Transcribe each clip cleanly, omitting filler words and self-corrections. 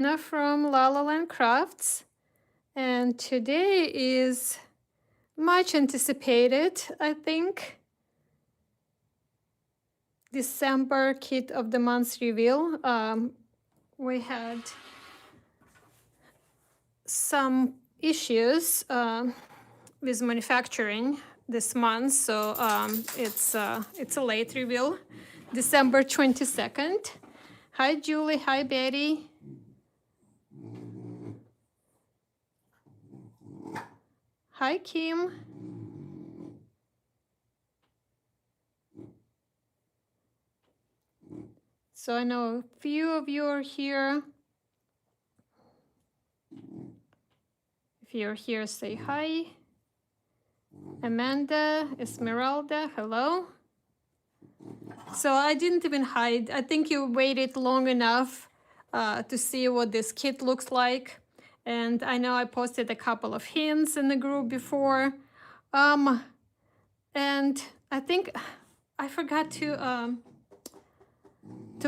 From La La Land Crafts, and today is much anticipated, I think, December kit of the month reveal. We had some issues with manufacturing this month, so it's a late reveal, December 22nd. Hi Julie, hi Betty. Hi Kim. So I know a few of you are here. If you're here, say hi. Amanda, Esmeralda, hello. So I didn't even hide. I think you waited long enough to see what this kit looks like. And I know I posted a couple of hints in the group before. And I think I forgot to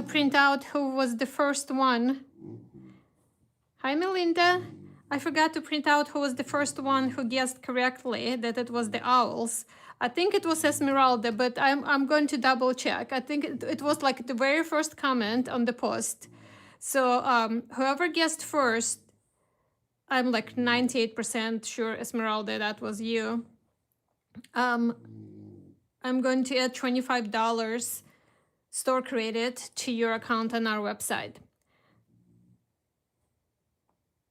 print out who was the first one. Hi, Melinda. I forgot to print out who was the first one who guessed correctly that it was the owls. I think it was Esmeralda, but I'm going to double check. I think it was like the very first comment on the post. So whoever guessed first, I'm like 98% sure, Esmeralda, that was you. I'm going to add $25 store credit to your account on our website.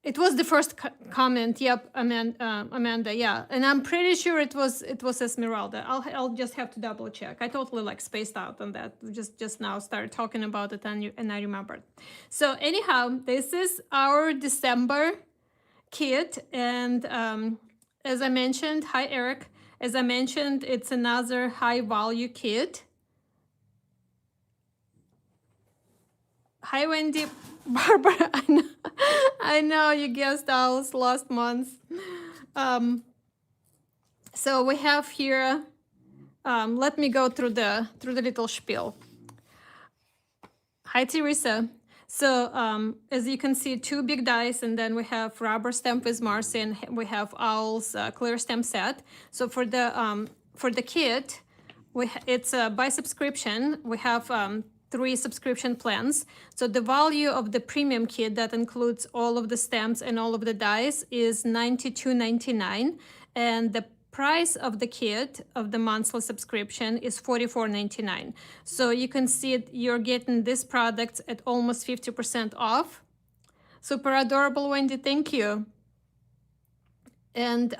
It was the first comment. Yep, Amanda. Yeah, and I'm pretty sure it was Esmeralda. I'll just have to double check. I totally like spaced out on that. Just now started talking about it and I remembered. So anyhow, this is our December kit, and as I mentioned, hi Eric. As I mentioned, it's another high value kit. Hi Wendy. Barbara, I know you guessed owls last month. So we have here, let me go through the little spiel. Hi Teresa. So as you can see, 2 big dice, and then we have rubber stamp with Marcy, and we have owls clear stamp set. So for the kit, it's by subscription. We have 3 subscription plans. So the value of the premium kit that includes all of the stamps and all of the dies is $92.99, and the price of the kit of the monthly subscription is $44.99. So you can see you're getting this product at almost 50% off. Super adorable, Wendy, thank you. And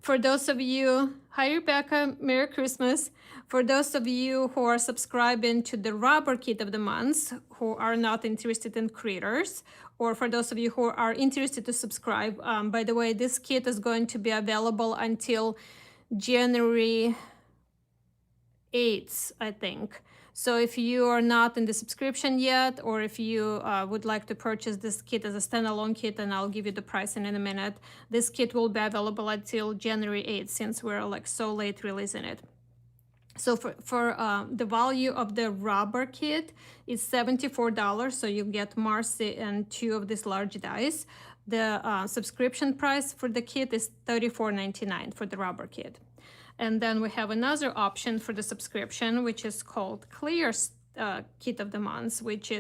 for those of you, hi Rebecca, Merry Christmas. For those of you who are subscribing to the rubber kit of the month, who are not interested in critters, or for those of you who are interested to subscribe, by the way, this kit is going to be available until January 8th, I think. So if you are not in the subscription yet, or if you would like to purchase this kit as a standalone kit, and I'll give you the pricing in a minute, this kit will be available until January 8th, since we're like so late releasing it. So for the value of the rubber kit is $74, so you get Marcy and 2 of these large dies. The subscription price for the kit is $34.99 for the rubber kit. And then we have another option for the subscription, which is called Clear Kit of the Month, which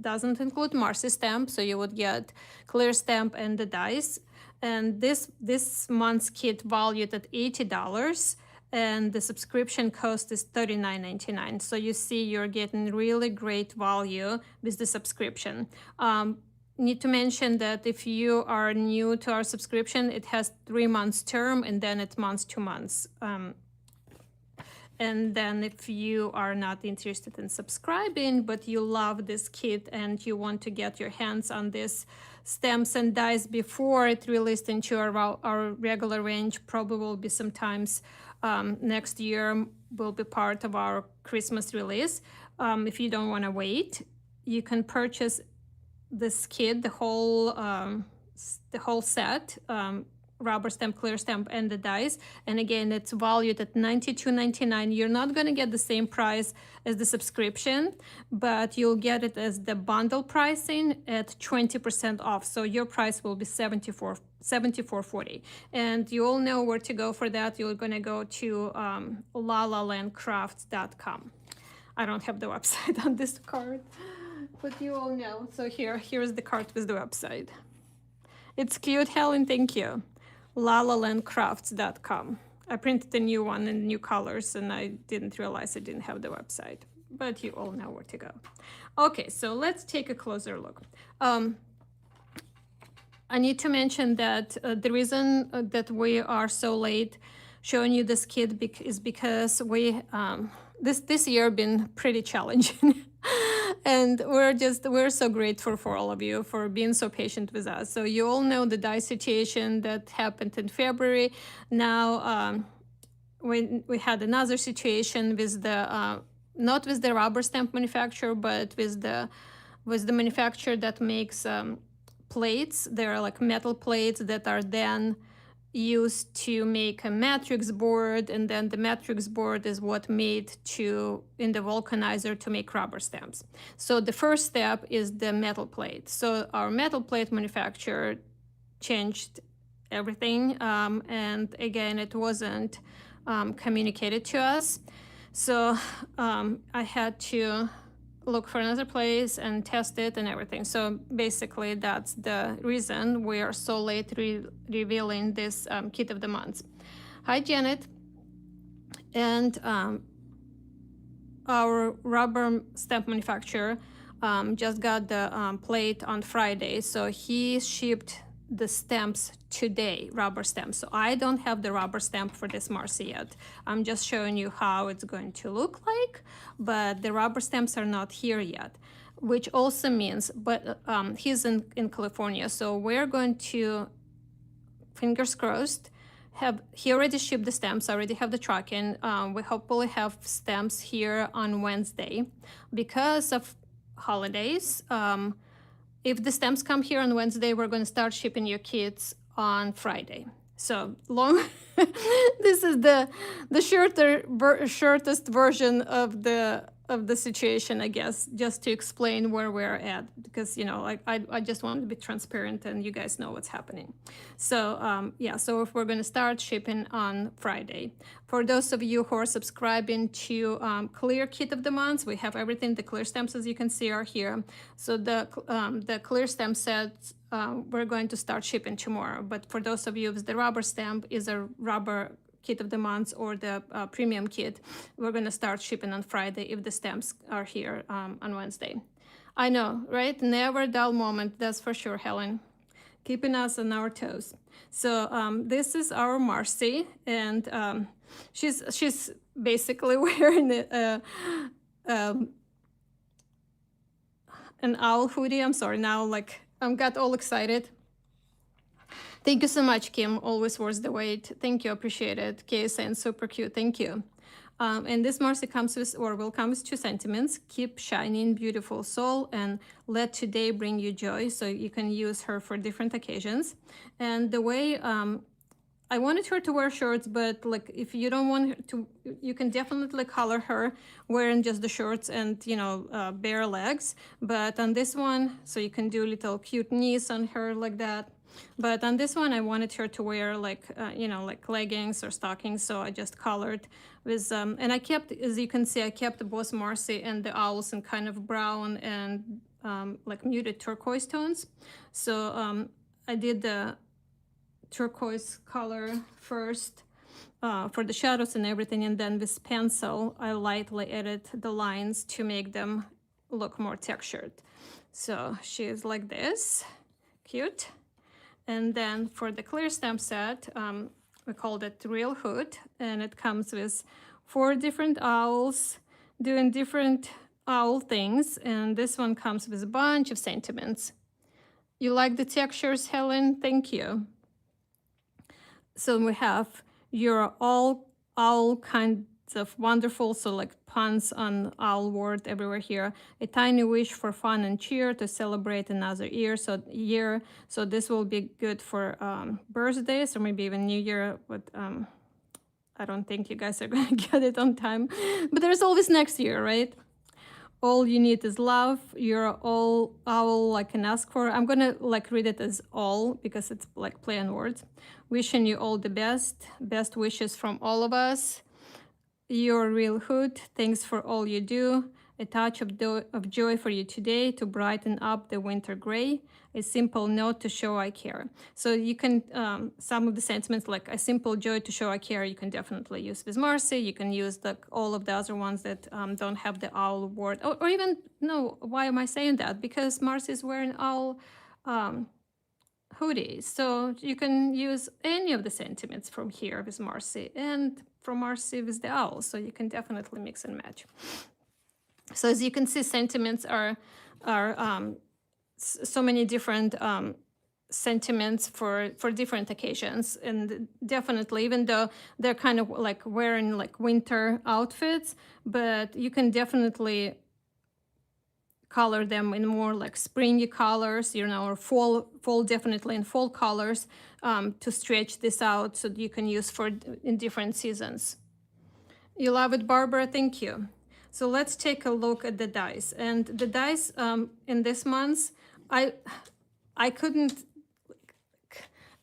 doesn't include Marcy stamp, so you would get clear stamp and the dies. And this month's kit valued at $80, and the subscription cost is $39.99. So you see you're getting really great value with the subscription. Need to mention that if you are new to our subscription, it has 3 months term, and then it's months to months. And then if you are not interested in subscribing, but you love this kit and you want to get your hands on this stamps and dies before it released into our regular range, probably will be sometimes next year, will be part of our Christmas release. If you don't want to wait, you can purchase this kit, the whole set, rubber stamp, clear stamp, and the dies. And again, it's valued at $92.99. You're not going to get the same price as the subscription, but you'll get it as the bundle pricing at 20% off. So your price will be $74.40. And you all know where to go for that. You're going to go to lalalandcrafts.com. I don't have the website on this card, but you all know. So here's the card with the website. It's cute, Helen, thank you. lalalandcrafts.com. I printed a new one in new colors and I didn't realize I didn't have the website, but you all know where to go. Okay, so let's take a closer look. I need to mention that the reason that we are so late showing you this kit is because we this year been pretty challenging. And we're so grateful for all of you for being so patient with us. So you all know the die situation that happened in February. Now we had another situation with the not with the rubber stamp manufacturer, but with the manufacturer that makes plates. They're like metal plates that are then used to make a matrix board, and then the matrix board is what made in the vulcanizer to make rubber stamps. So the first step is the metal plate. So our metal plate manufacturer changed everything, and again, it wasn't communicated to us. So I had to look for another place and test it and everything. So basically that's the reason we are so late revealing this kit of the month. Hi, Janet. And our rubber stamp manufacturer just got the plate on Friday. So he shipped the stamps today, rubber stamps. So I don't have the rubber stamp for this Marcy yet. I'm just showing you how it's going to look like, but the rubber stamps are not here yet, which also means, but he's in California. So we're going to, fingers crossed, he already shipped the stamps, I already have the tracking. We hopefully have stamps here on Wednesday. Because of holidays, if the stamps come here on Wednesday, we're going to start shipping your kits on Friday. So long, this is the shortest version of the situation, I guess, just to explain where we're at, because I just want to be transparent and you guys know what's happening. So yeah, so if we're going to start shipping on Friday. For those of you who are subscribing to Clear Kit of the Month, we have everything. The clear stamps, as you can see, are here. So the clear stamp sets we're going to start shipping tomorrow. But for those of you with the rubber stamp, is a rubber kit of the month or the premium kit, we're going to start shipping on Friday if the stamps are here on Wednesday. I know, right? Never a dull moment, that's for sure, Helen. Keeping us on our toes. So this is our Marcy, and she's basically wearing an owl hoodie. I'm sorry, now I got all excited. Thank you so much, Kim. Always worth the wait. Thank you, appreciate it. KSN, super cute, thank you. And this Marcy comes with, or will come with 2 sentiments. Keep shining, beautiful soul, and let today bring you joy. So you can use her for different occasions. And the way, I wanted her to wear shorts, but if you don't want her to, you can definitely color her wearing just the shorts and, bare legs. But on this one, so you can do little cute knees on her like that. But on this one, I wanted her to wear like leggings or stockings. So I just colored with, and I kept, as you can see, I kept both Marcy and the owls in kind of brown and muted turquoise tones. So I did the turquoise color first for the shadows and everything. And then with pencil, I lightly edit the lines to make them look more textured. So she's like this, cute. And then for the clear stamp set, we called it Real Hood, and it comes with 4 different owls doing different owl things, and this one comes with a bunch of sentiments. You like the textures, Helen? Thank you. So we have your all owl kind It's wonderful. So like puns on owl word everywhere here. A tiny wish for fun and cheer to celebrate another year. So this will be good for birthdays or maybe even New Year. But I don't think you guys are gonna get it on time. But there's always next year, right? All you need is love. You're all I can ask for. I'm gonna like read it as all because it's like play on words. Wishing you all the best. Best wishes from all of us. You're a real hoot. Thanks for all you do. A touch of joy for you today to brighten up the winter gray. A simple note to show I care. So you can, some of the sentiments like a simple joy to show I care, you can definitely use with Marcy. You can use all of the other ones that don't have the owl word. Or even, no, why am I saying that? Because Marcy is wearing owl hoodies. So you can use any of the sentiments from here with Marcy and from Marcy with the owl. So you can definitely mix and match. So as you can see, sentiments are so many different sentiments for different occasions. And definitely, even though they're kind of like wearing like winter outfits, but you can definitely color them in more like springy colors, you know, or fall definitely in fall colors to stretch this out so that you can use for in different seasons. You love it, Barbara? Thank you. So let's take a look at the dice. And the dice in this month, I couldn't,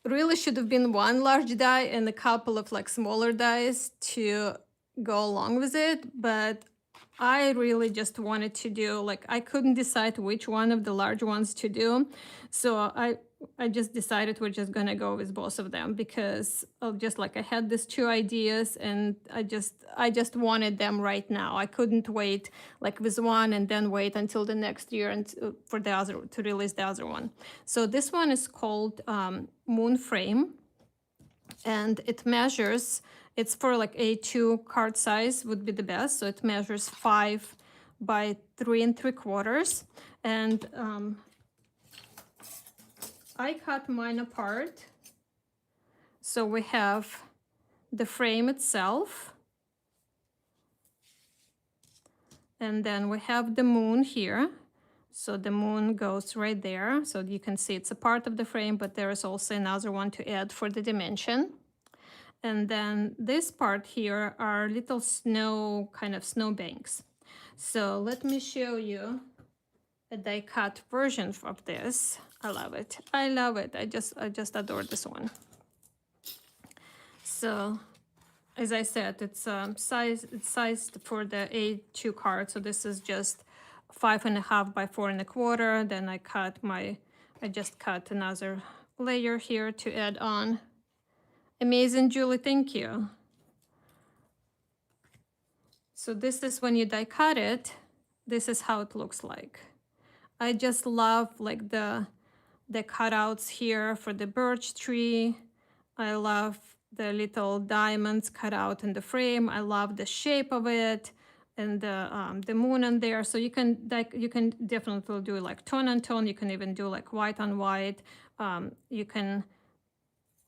really should have been one large die and a couple of like smaller dice to go along with it, but I really just wanted to do, like, I couldn't decide which one of the large ones to do. So I just decided we're just gonna go with both of them because just like I had these two ideas and I just wanted them right now. I couldn't wait like with one and then wait until the next year and for the other, to release the other one. So this one is called Moon Frame, and it measures, it's for like A2 card size would be the best. So it measures 5 by 3 3/4. And I cut mine apart. So we have the frame itself. And then we have the moon here. So the moon goes right there. So you can see it's a part of the frame, but there is also another one to add for the dimension. And then this part here are little snow, kind of snow banks. So let me show you a die cut version of this. I love it. I love it. I just adore this one. So as I said, it's sized for the A2 card. So this is just 5.5 by 4 1/4. Then I just cut another layer here to add on. Amazing, Julie, thank you. So this is when you die cut it, this is how it looks like. I just love like the cutouts here for the birch tree. I love the little diamonds cut out in the frame. I love the shape of it and the moon on there. So you can definitely do like tone on tone. You can even do like white on white. You can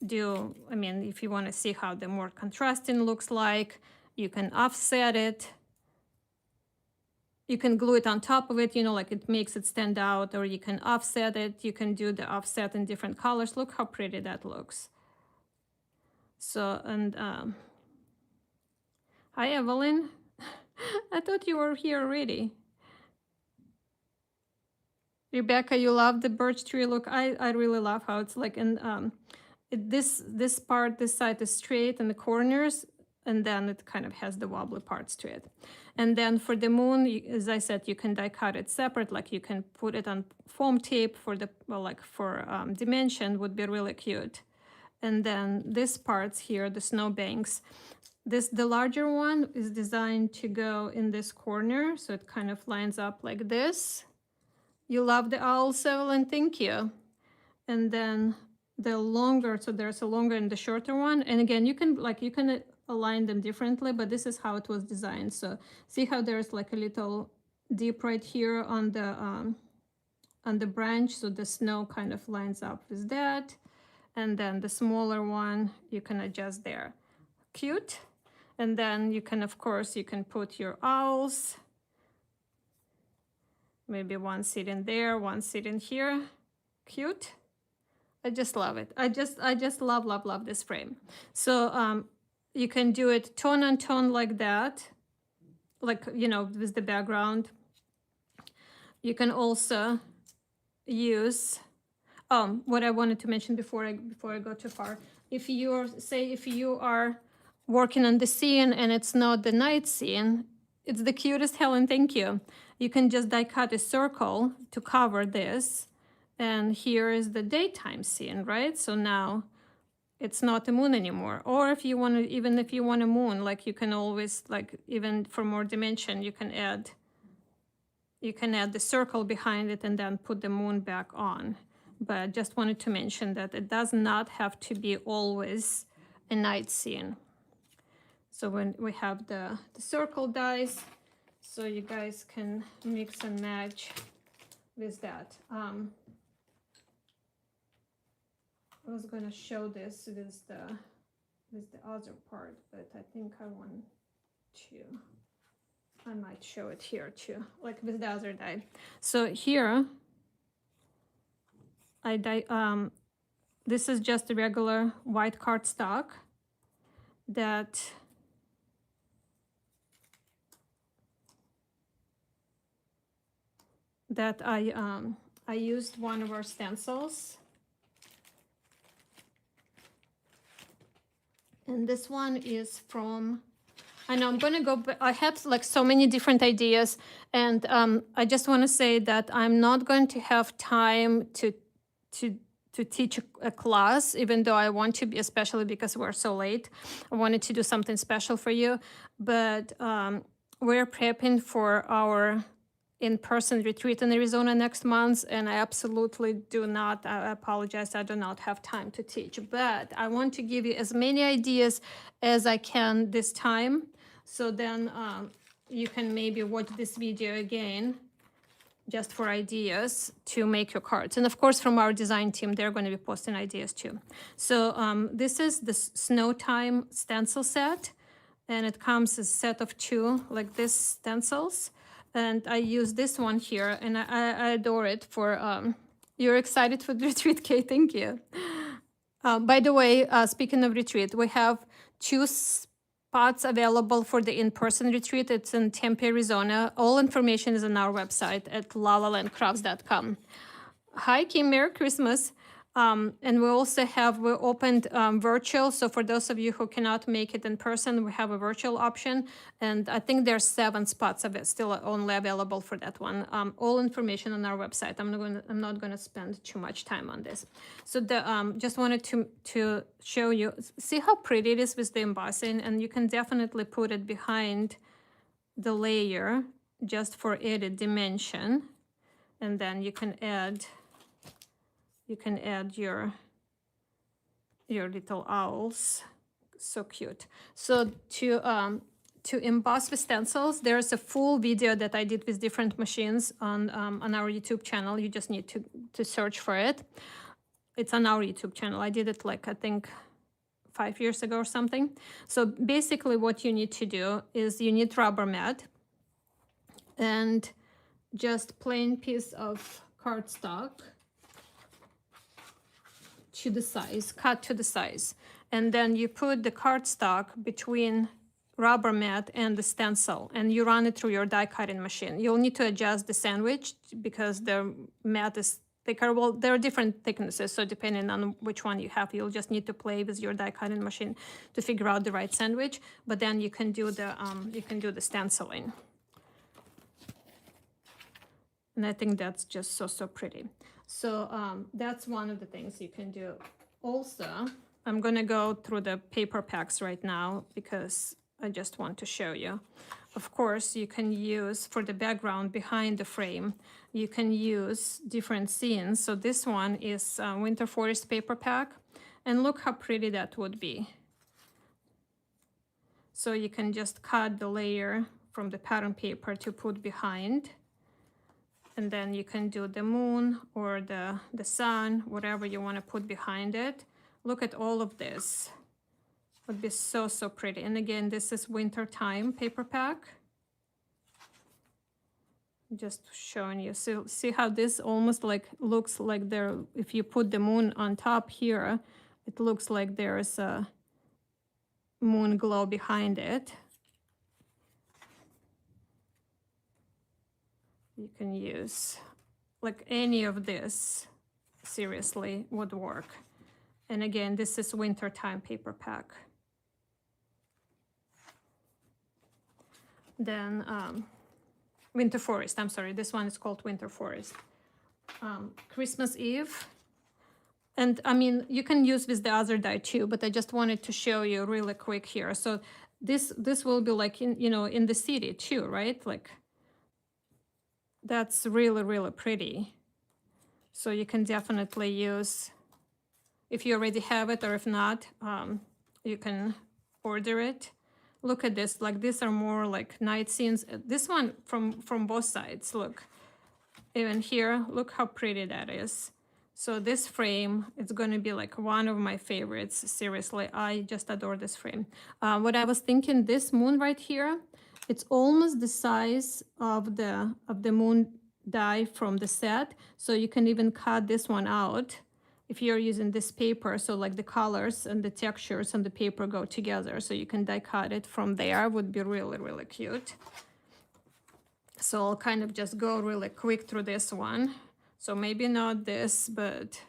do, I mean, if you want to see how the more contrasting looks like, you can offset it. You can glue it on top of it, you know, like it makes it stand out, or you can offset it. You can do the offset in different colors. Look how pretty that looks. So, and hi, Evelyn. I thought you were here already. Rebecca, you love the birch tree look. I really love how it's like, and this side is straight in the corners, and then it kind of has the wobbly parts to it. And then for the moon, as I said, you can die cut it separate, like you can put it on foam tape for the, well, like for dimension would be really cute. And then this parts here, the snow banks, the larger one is designed to go in this corner, so it kind of lines up like this. You love the owls, Evelyn, thank you. And then the longer, so there's a longer and the shorter one. And again, you can align them differently, but this is how it was designed. So see how there's like a little dip right here on the branch, so the snow kind of lines up with that. And then the smaller one, you can adjust there. Cute. And then you can, of course, you can put your owls. Maybe one sitting there, one sitting here. Cute. I just love it. I just love this frame. So you can do it tone on tone like that, like, you know, with the background. You can also use, what I wanted to mention before I go too far. If you are working on the scene and it's not the night scene, it's the cutest, Helen, thank you. You can just die cut a circle to cover this. And here is the daytime scene, right? So now it's not a moon anymore. Or if you want to, even if you want a moon, like you can always, like, even for more dimension, you can add the circle behind it and then put the moon back on. But I just wanted to mention that it does not have to be always a night scene. So when we have the circle dies, so you guys can mix and match with that. I was gonna show this with the other part, but I think I might show it here too, like with the other die. So here, this is just a regular white cardstock that I used one of our stencils. And this one is from, I know I'm gonna go, I had like so many different ideas, and I just wanna say that I'm not going to have time to teach a class, even though I want to be, especially because we're so late. I wanted to do something special for you, but we're prepping for our in-person retreat in Arizona next month, and I absolutely do not, I apologize, I do not have time to teach, but I want to give you as many ideas as I can this time, so then you can maybe watch this video again just for ideas to make your cards. And of course, from our design team, they're going to be posting ideas too. So this is the Snow Time stencil set, and it comes as a set of 2 like this stencils. And I use this one here, and I adore it for, you're excited for the retreat, Kate, thank you. By the way, speaking of retreat, we have 2 spots available for the in-person retreat. It's in Tempe, Arizona. All information is on our website at lalalandcrafts.com. Hi, Kim, Merry Christmas. And we also we opened virtual. So for those of you who cannot make it in person, we have a virtual option. And I think there's 7 spots of it still only available for that one. All information on our website. I'm not going to spend too much time on this. So just wanted to show you, see how pretty it is with the embossing, and you can definitely put it behind the layer just for added dimension. And then you can add your little owls. So cute. So to emboss with stencils, there's a full video that I did with different machines on our YouTube channel. You just need to search for it. It's on our YouTube channel. I did it like, I think, 5 years ago or something. So basically what you need to do is you need rubber mat and just plain piece of cardstock to the size, cut to the size. And then you put the cardstock between rubber mat and the stencil, and you run it through your die cutting machine. You'll need to adjust the sandwich because the mat is thicker. Well, there are different thicknesses, so depending on which one you have, you'll just need to play with your die cutting machine to figure out the right sandwich. But then you can do the stenciling. And I think that's just so pretty. So that's one of the things you can do. Also, I'm gonna go through the paper packs right now because I just want to show you. Of course, you can use, for the background behind the frame, you can use different scenes. So this one is Winter Forest paper pack. And look how pretty that would be. So you can just cut the layer from the pattern paper to put behind. And then you can do the moon or the sun, whatever you want to put behind it. Look at all of this. Would be so, so pretty. And again, this is winter time paper pack. Just showing you. So see how this almost like looks like there, if you put the moon on top here, it looks like there's a moon glow behind it. You can use like any of this, seriously would work. And again, this is wintertime paper pack. Then Winter Forest, I'm sorry, this one is called Winter Forest. Christmas Eve. And I mean, you can use with the other die too, but I just wanted to show you really quick here. So this will be like in, you know, in the city too, right? Like that's really, really pretty. So you can definitely use, if you already have it, or if not, you can order it. Look at this, like these are more like night scenes. This one from both sides, look. Even here, look how pretty that is. So this frame, it's going to be like one of my favorites. Seriously, I just adore this frame. What I was thinking, this moon right here, it's almost the size of the moon die from the set. So you can even cut this one out if you're using this paper. So like the colors and the textures and the paper go together. So you can die cut it from there. Would be really, really cute. So I'll kind of just go really quick through this one. So maybe not this, but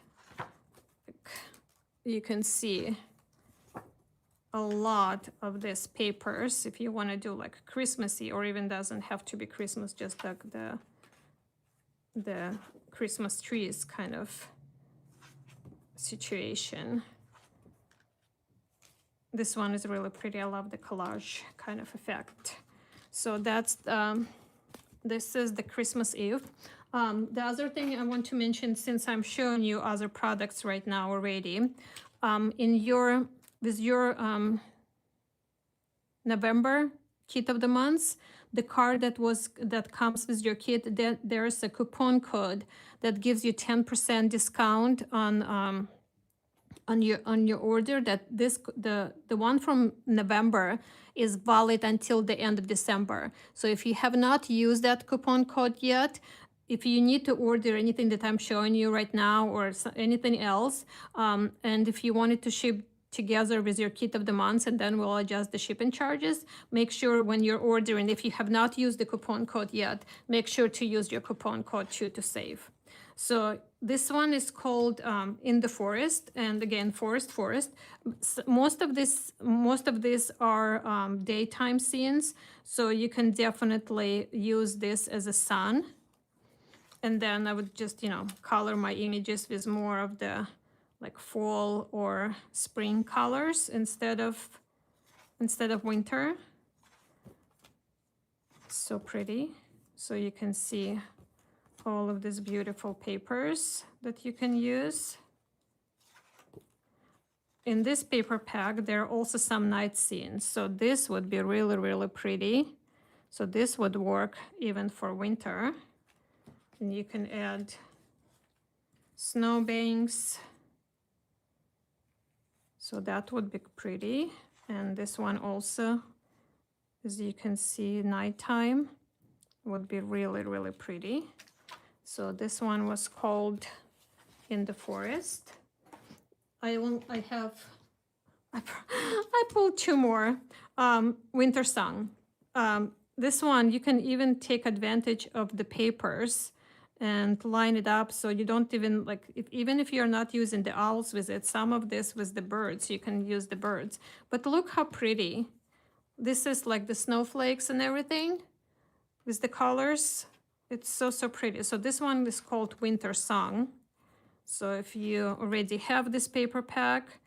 you can see a lot of these papers if you want to do like Christmassy, or even doesn't have to be Christmas, just like the Christmas trees kind of situation. This one is really pretty. I love the collage kind of effect. So that's this is the Christmas Eve. The other thing I want to mention, since I'm showing you other products right now already, with your November kit of the months, the card that comes with your kit, there's a coupon code that gives you 10% discount on your order. That the one from November is valid until the end of December. So if you have not used that coupon code yet, if you need to order anything that I'm showing you right now or anything else, and if you wanted to ship together with your kit of the month, and then we'll adjust the shipping charges, make sure when you're ordering, if you have not used the coupon code yet, make sure to use your coupon code too to save. So this one is called In the Forest, and again, forest. Most of these are daytime scenes, so you can definitely use this as a sun. And then I would just, color my images with more of the like fall or spring colors instead of winter. So pretty. So you can see all of these beautiful papers that you can use. In this paper pack, there are also some night scenes. So this would be really, really pretty. So this would work even for winter. And you can add snowbanks. So that would be pretty. And this one also, as you can see, nighttime would be really, really pretty. So this one was called In the Forest. I pulled two more. Winter Song. This one, you can even take advantage of the papers and line it up so you don't even even if you're not using the owls with it, some of this with the birds, you can use the birds. But look how pretty. This is like the snowflakes and everything with the colors. It's so, so pretty. So this one is called Winter Song. So if you already have this paper pack,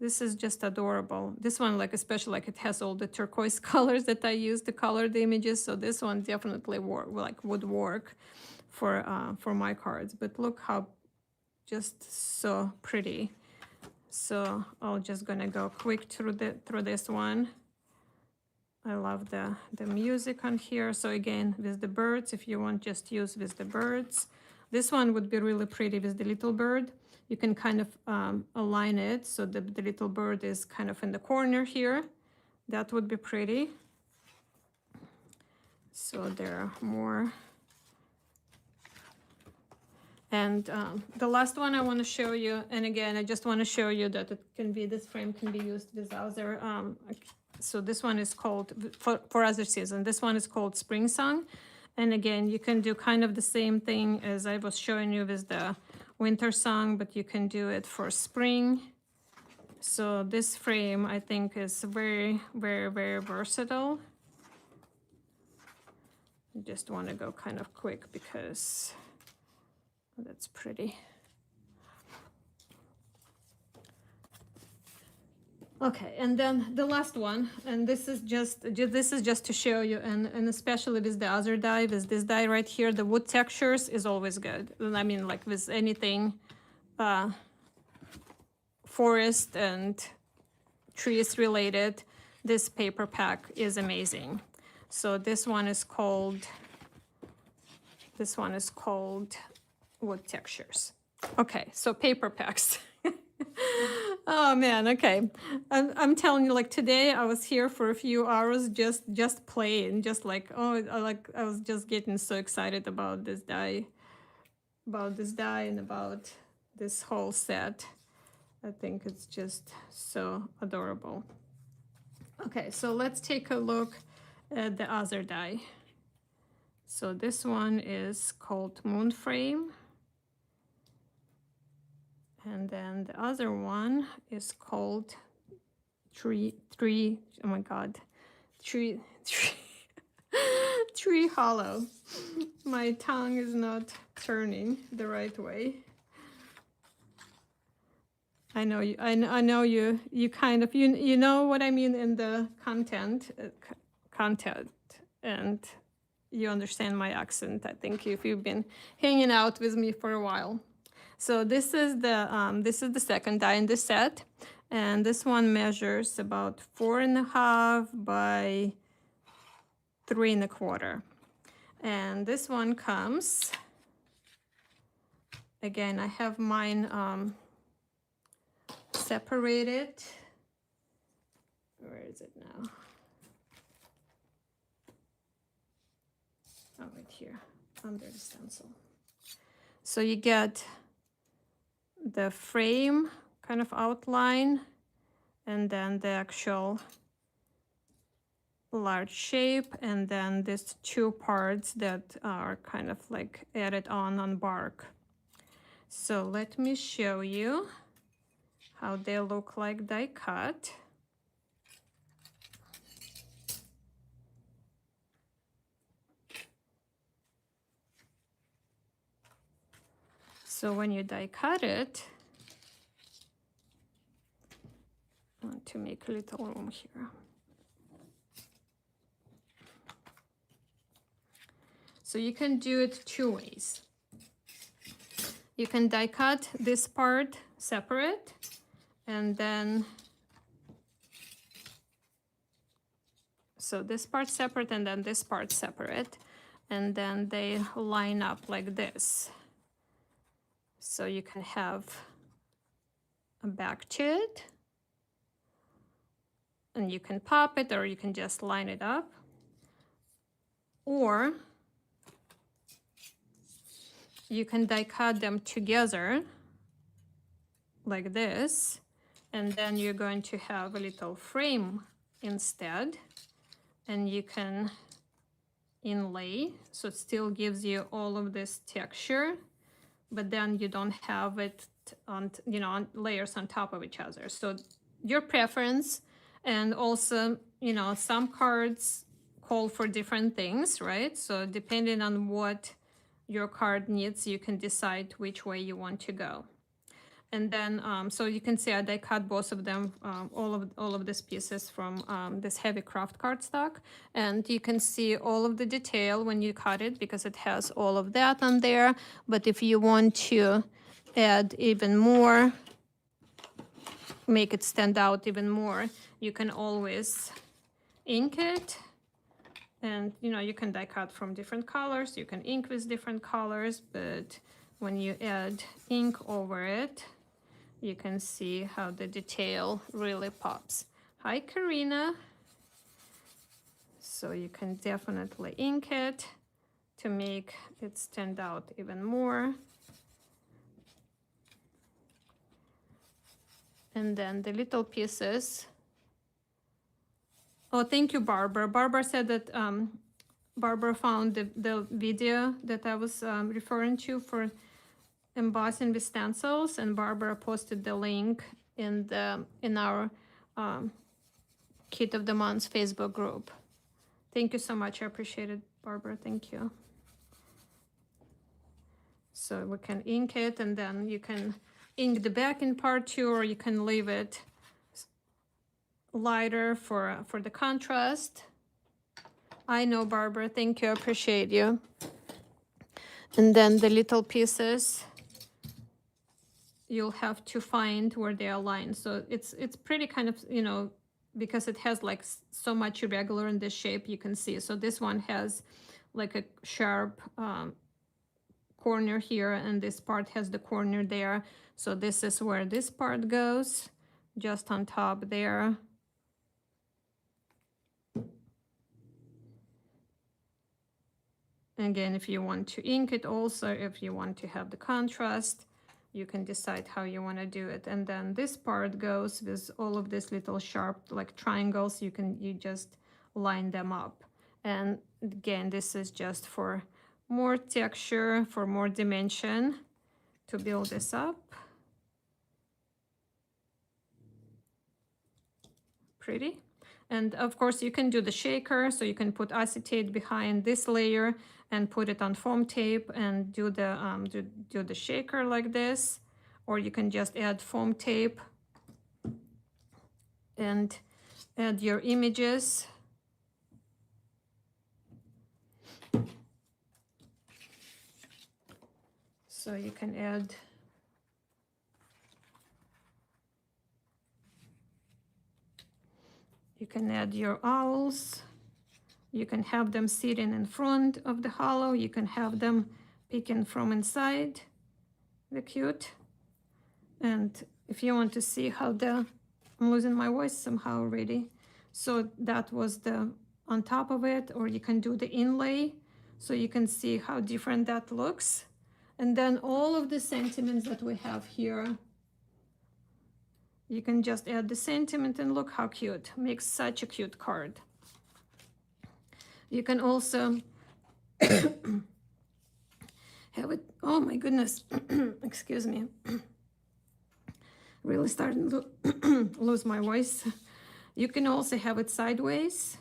this is just adorable. This one, especially it has all the turquoise colors that I use to color the images. So this one definitely would work for my cards. But look how just so pretty. So I'm just gonna go quick through this one. I love the music on here. So again, with the birds, if you want, just use with the birds. This one would be really pretty with the little bird. you can kind of align it so the little bird is kind of in the corner here. That would be pretty. So there are more. And the last one I want to show you, and again, I just want to show you that it can be, this frame can be used with other, so this one is called, for other season, this one is called Spring Song. And again, you can do kind of the same thing as I was showing you with the Winter Song, but you can do it for spring. So this frame, I think, is very, very, very versatile. I just want to go kind of quick because that's pretty. Okay, and then the last one, and this is just to show you, and especially with the other dye, with this dye right here, the wood textures is always good. I mean, like with anything forest and trees related, this paper pack is amazing. So this one is called wood textures. Okay, so paper packs. Oh man, okay. I'm telling you, like today I was here for a few hours just playing, just like, oh, I was just getting so excited about this dye and about this whole set. I think it's just so adorable. Okay, so let's take a look at the other dye. So this one is called Moon Frame. And then the other one is called Tree Hollow. My tongue is not turning the right way. I know you. I know you. You kind of you know what I mean in the content, and you understand my accent. I think if you've been hanging out with me for a while. So this is the second dye in the set, and this one measures about 4.5 by 3.25, and this one comes. Again, I have mine separated. Where is it now? Oh, right here under the stencil. So you get the frame kind of outline, and then the actual large shape, and then these two parts that are kind of like added on bark. So let me show you how they look like die cut. So when you die cut it, I want to make a little room here. So you can do it two ways. You can die cut this part separate, and then so this part separate and then this part separate, and then they line up like this. So you can have a back to it, and you can pop it, or you can just line it up, or you can die cut them together like this, and then you're going to have a little frame instead, and you can inlay, so it still gives you all of this texture, but then you don't have it on, you know, on layers on top of each other. So your preference, and also, you know, some cards call for different things, right? So depending on what your card needs, you can decide which way you want to go. And then, so you can see I die cut both of them, all of these pieces from this heavy craft cardstock, and you can see all of the detail when you cut it because it has all of that on there. But if you want to add even more, make it stand out even more, you can always ink it. And you know, you can die cut from different colors, you can ink with different colors, but when you add ink over it, you can see how the detail really pops. Hi, Karina. So you can definitely ink it to make it stand out even more. And then the little pieces. Oh, thank you, Barbara. Barbara said that Barbara found the video that I was referring to for embossing with stencils, and Barbara posted the link in our Kit of the Month Facebook group. Thank you so much. I appreciate it, Barbara. Thank you. So we can ink it, and then you can ink the back in part too, or you can leave it lighter for the contrast. I know, Barbara. Thank you. I appreciate you. And then the little pieces, you'll have to find where they align. So it's pretty kind of, you know, because it has like so much irregular in this shape, you can see. So this one has like a sharp corner here, and this part has the corner there. So this is where this part goes, just on top there. Again, if you want to ink it also, if you want to have the contrast, you can decide how you want to do it. And then this part goes with all of these little sharp like triangles. You just line them up. And again, this is just for more texture, for more dimension to build this up. Pretty. And of course you can do the shaker, so you can put acetate behind this layer and put it on foam tape and do the shaker like this, or you can just add foam tape and add your images. So you can add your owls. You can have them sitting in front of the hollow. You can have them peeking from inside. They're cute. And if you want to see how I'm losing my voice somehow already. So that was the on top of it, or you can do the inlay so you can see how different that looks. And then all of the sentiments that we have here, you can just add the sentiment and look how cute. Makes such a cute card. You can also have it, oh my goodness, excuse me. Really starting to lose my voice. You can also have it sideways.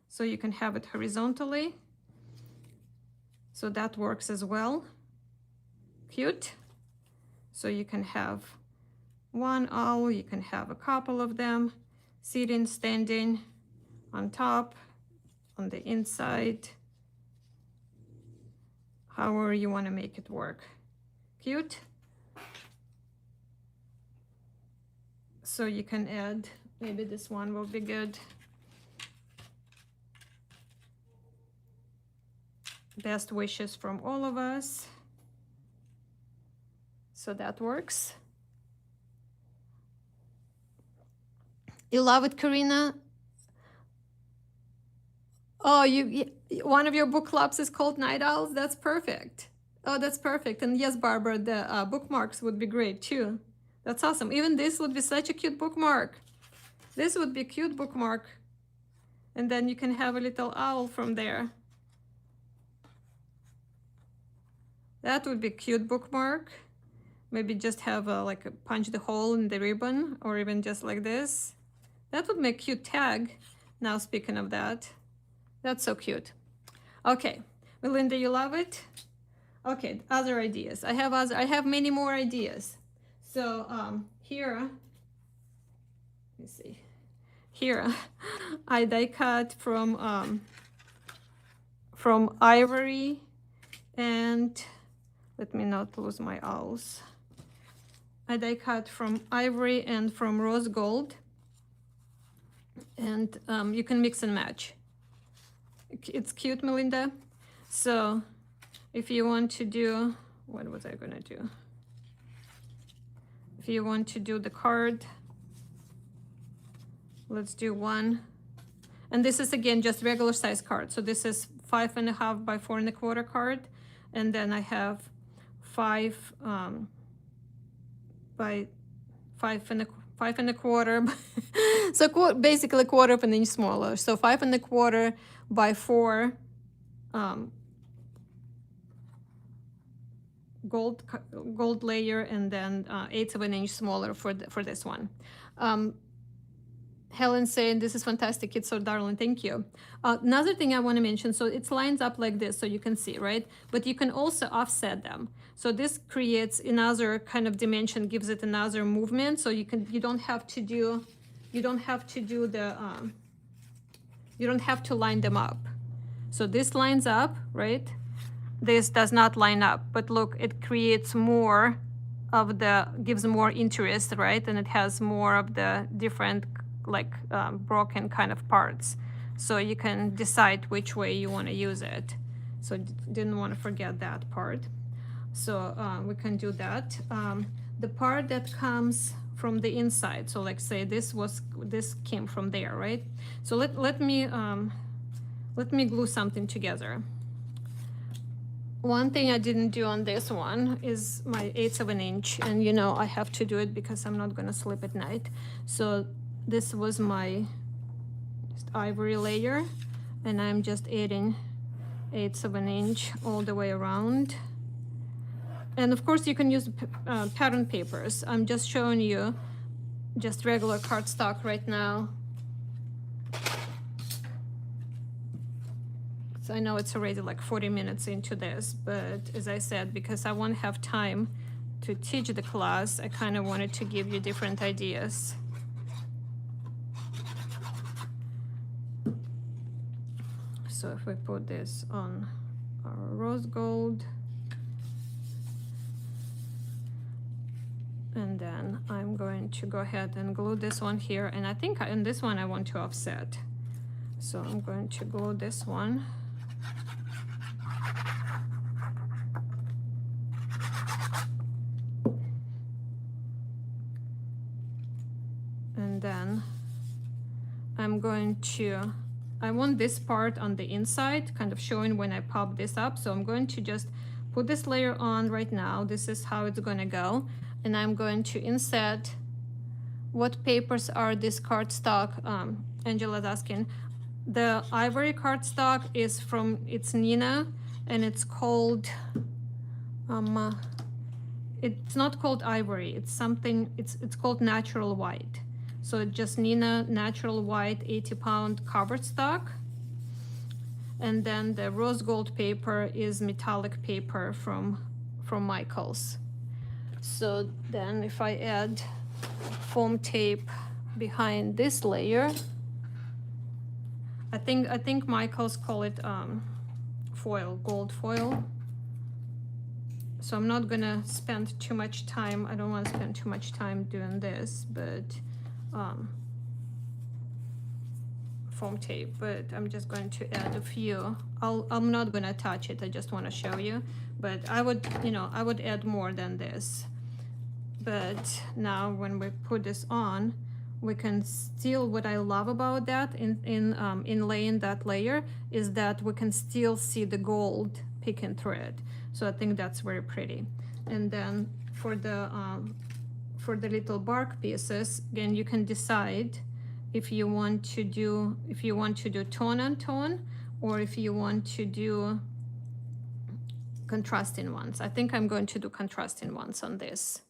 So you can have it horizontally. So that works as well. Cute. So you can have one owl, you can have a couple of them sitting, standing on top, on the inside, however you want to make it work. Cute. So you can add, maybe this one will be good. Best wishes from all of us. So that works. You love it, Karina? Oh, one of your book clubs is called Night Owls? That's perfect. Oh, that's perfect. And yes, Barbara, the bookmarks would be great too. That's awesome. Even this would be such a cute bookmark. This would be a cute bookmark. And then you can have a little owl from there. That would be a cute bookmark. Maybe just have like a punch the hole in the ribbon, or even just like this. That would make a cute tag. Now speaking of that, that's so cute. Okay, Melinda, you love it? Okay, other ideas. I have many more ideas. So here, let me see. Here, I die cut from ivory, and let me not lose my owls. I die cut from ivory and from rose gold, and you can mix and match. It's cute, Melinda. So if you want to do, what was I gonna do? If you want to do the card, let's do one. And this is again just regular size card. So this is 5.5 by 4.25 card. And then I have 5 by 5.25. So basically a quarter of an inch smaller. So 5.25 by 4 gold layer, and then 1/8 of an inch smaller for this one. Helen saying, this is fantastic, it's so darling, thank you. Another thing I want to mention, so it lines up like this so you can see, right? But you can also offset them. So this creates another kind of dimension, gives it another movement. So you don't have to line them up. So this lines up, right? This does not line up, but look, it creates more of gives more interest, right? And it has more of the different broken kind of parts. So you can decide which way you want to use it. So didn't want to forget that part. So we can do that. The part that comes from the inside, so like say this came from there, right? So let me glue something together. One thing I didn't do on this one is my 1/8 of an inch, and I have to do it because I'm not gonna sleep at night. So this was my ivory layer, and I'm just adding 1/8 of an inch all the way around. And of course you can use pattern papers. I'm just showing you just regular cardstock right now. So I know it's already like 40 minutes into this, but as I said, because I won't have time to teach the class, I kind of wanted to give you different ideas. So if we put this on our rose gold, and then I'm going to go ahead and glue this one here, and I think in this one I want to offset. So I'm going to glue this one. And then I'm going to, I want this part on the inside, kind of showing when I pop this up. So I'm going to just put this layer on right now. This is how it's going to go. And I'm going to inset. What papers are this cardstock? Angela's asking. The ivory cardstock is from, it's Nina, and it's called, it's not called ivory. It's something, it's called natural white. So just Nina natural white 80-pound covered stock. And then the rose gold paper is metallic paper from Michaels. So then if I add foam tape behind this layer, I think Michaels call it foil, gold foil. So I'm not gonna spend too much time. I don't want to spend too much time doing this, but foam tape, but I'm just going to add a few. I'm not gonna touch it, I just want to show you, but I would add more than this. But now when we put this on, we can still, what I love about that in laying that layer is that we can still see the gold peeking through it. So I think that's very pretty. And then for the little bark pieces, again, you can decide if you want to do tone on tone, or if you want to do contrasting ones. I think I'm going to do contrasting ones on this.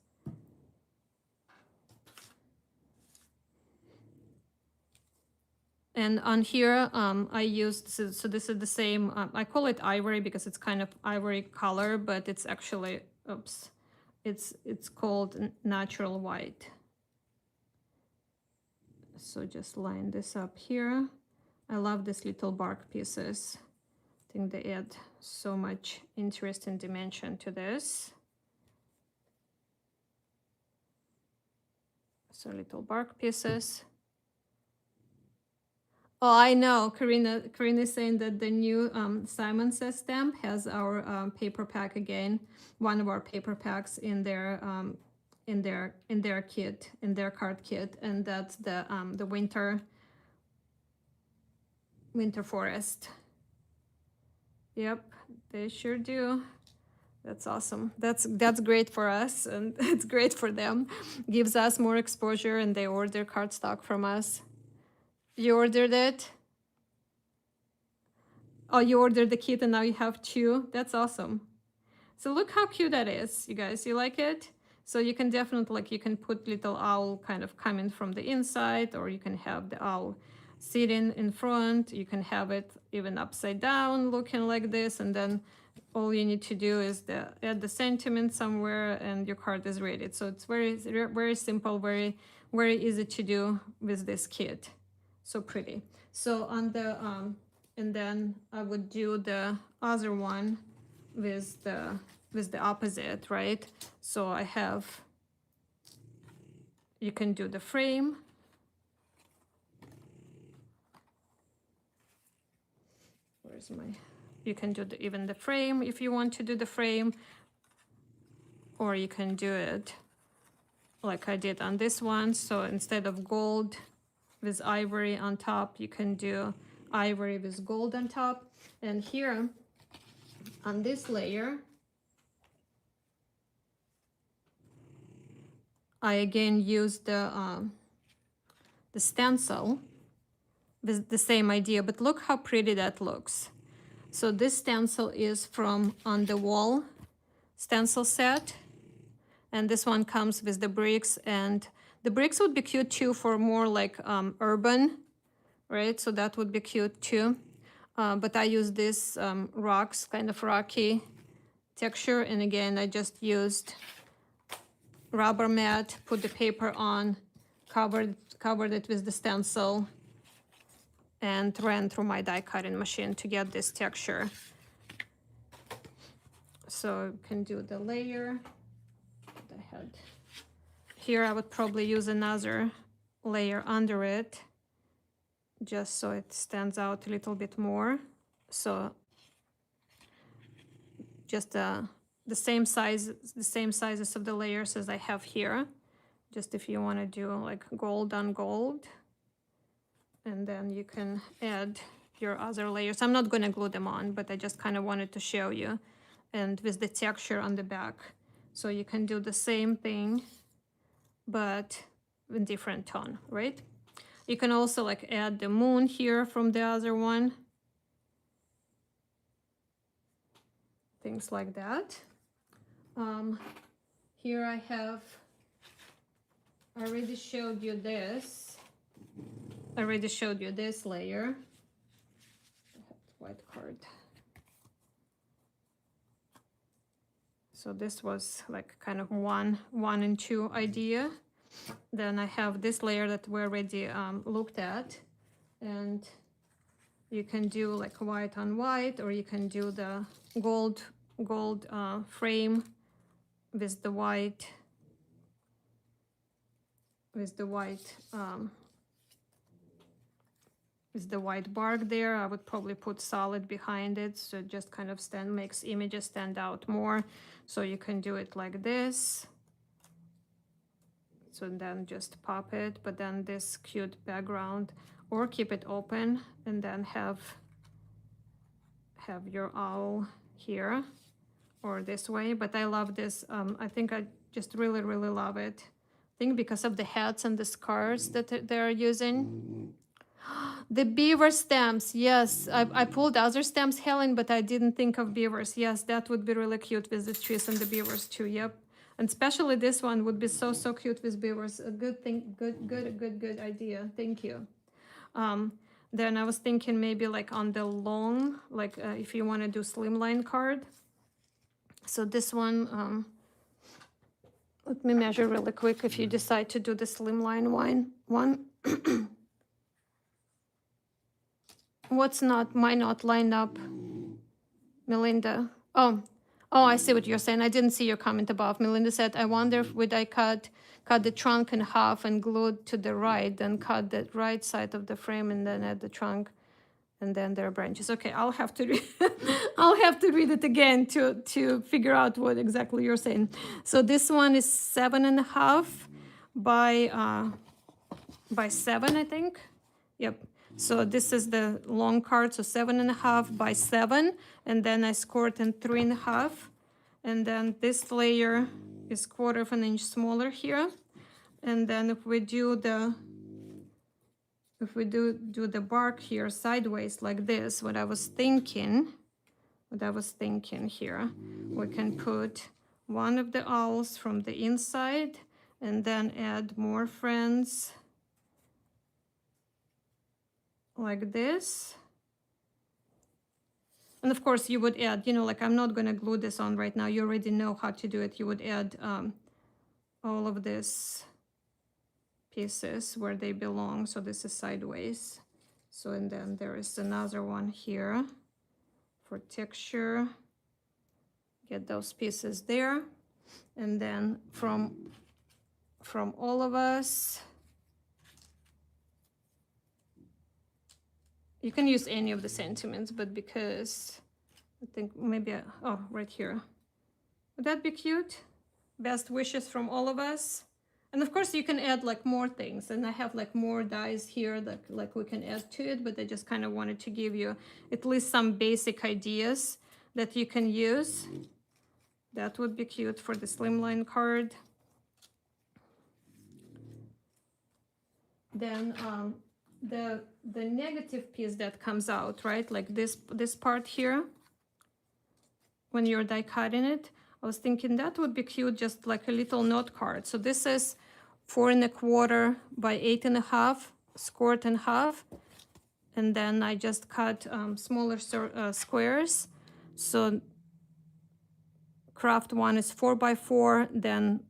And on here, I used, so this is the same, I call it ivory because it's kind of ivory color, but it's actually, oops, it's called natural white. So just line this up here. I love these little bark pieces. I think they add so much interest and dimension to this. So little bark pieces. Oh, I know, Karina is saying that the new Simon Says stamp has our paper pack again, one of our paper packs in their in their kit, in their card kit, and that's the winter forest. Yep, they sure do. That's awesome. That's great for us, and it's great for them. Gives us more exposure, and they order cardstock from us. You ordered it? Oh, you ordered the kit and now you have two? That's awesome. So look how cute that is, you guys. You like it? So you can definitely, like, you can put little owl kind of coming from the inside, or you can have the owl sitting in front. You can have it even upside down looking like this, and then all you need to do is add the sentiment somewhere and your card is ready. So it's very simple, very easy to do with this kit. So pretty. So on the and then I would do the other one with the opposite, right? So I have, you can do the frame. Where's my, you can do even the frame if you want to do the frame, or you can do it like I did on this one. So instead of gold with ivory on top, you can do ivory with gold on top. And here on this layer, I again use the stencil with the same idea, but look how pretty that looks. So this stencil is from On the Wall stencil set, and this one comes with the bricks, and the bricks would be cute too for more like urban, right? So that would be cute too. But I use this rocks, kind of rocky texture, and again, I just used rubber mat, put the paper on, covered it with the stencil, and ran through my die cutting machine to get this texture. So you can do the layer. What I had here, I would probably use another layer under it, just so it stands out a little bit more. So just the same sizes of the layers as I have here. Just if you want to do like gold on gold, and then you can add your other layers. I'm not going to glue them on, but I just kind of wanted to show you, and with the texture on the back. So you can do the same thing, but in different tone, right? You can also like add the moon here from the other one. Things like that. Here I have, I already showed you this. I already showed you this layer. White card. So this was like kind of one and two idea. Then I have this layer that we already looked at, and you can do like white on white, or you can do the gold frame with the white bark there. I would probably put solid behind it, so it just kind of makes images stand out more. So you can do it like this. So then just pop it, but then this cute background, or keep it open and then have your owl here, or this way. But I love this. I think I just really love it. I think because of the hats and the scarves that they're using. The beaver stamps, yes. I pulled other stamps, Helen, but I didn't think of beavers. Yes, that would be really cute with the trees and the beavers too. Yep. And especially this one would be so cute with beavers. A good thing, good idea. Thank you. Then I was thinking maybe like on the long, like if you want to do slimline card. So this one, let me measure really quick if you decide to do the slimline one. Might not line up, Melinda? Oh, I see what you're saying. I didn't see your comment above. Melinda said, I wonder if would I cut the trunk in half and glue it to the right, then cut the right side of the frame and then add the trunk. and then there are branches. Okay, I'll have to I'll have to read it again to figure out what exactly you're saying. So this one is 7.5 by 7, I think. Yep. So this is the long card, so 7.5 by 7, and then I scored in 3.5, and then this layer is 1/4 of an inch smaller here, and then if we do the the bark here sideways like this, what I was thinking here, we can put one of the owls from the inside and then add more friends like this. And of course you would add, like I'm not going to glue this on right now. You already know how to do it. You would add all of this pieces where they belong. So this is sideways. So, and then there is another one here for texture. Get those pieces there. And then from all of us, you can use any of the sentiments, but because I think maybe, oh, right here. Would that be cute? Best wishes from all of us. And of course you can add like more things, and I have like more dies here that like we can add to it, but I just kind of wanted to give you at least some basic ideas that you can use. That would be cute for the slimline card. Then the negative piece that comes out, right? Like this part here, when you're die cutting it, I was thinking that would be cute, just like a little note card. So this is 4.25 by 8.5, scored in half, and then I just cut smaller squares. So craft one is 4 by 4, then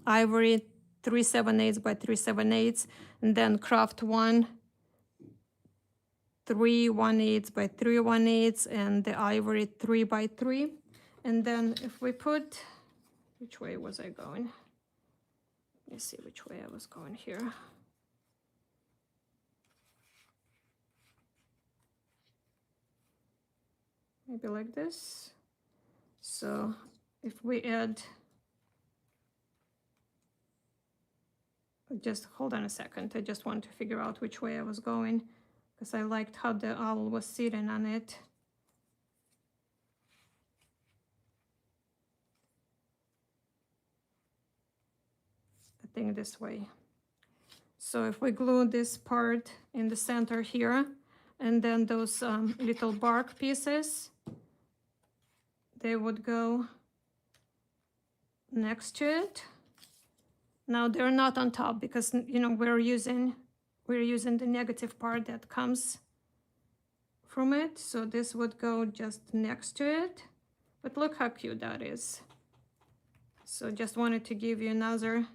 ivory 3/7 by 3/7, and then craft one 3/1 by 3/1, and the ivory 3 by 3. And then if we put, which way was I going? Let me see which way I was going here. Maybe like this. So if we add, just hold on a second. I just want to figure out which way I was going, because I liked how the owl was sitting on it. I think this way. So if we glue this part in the center here, and then those little bark pieces, they would go next to it. Now they're not on top because we're using the negative part that comes from it. So this would go just next to it. But look how cute that is. So just wanted to give you another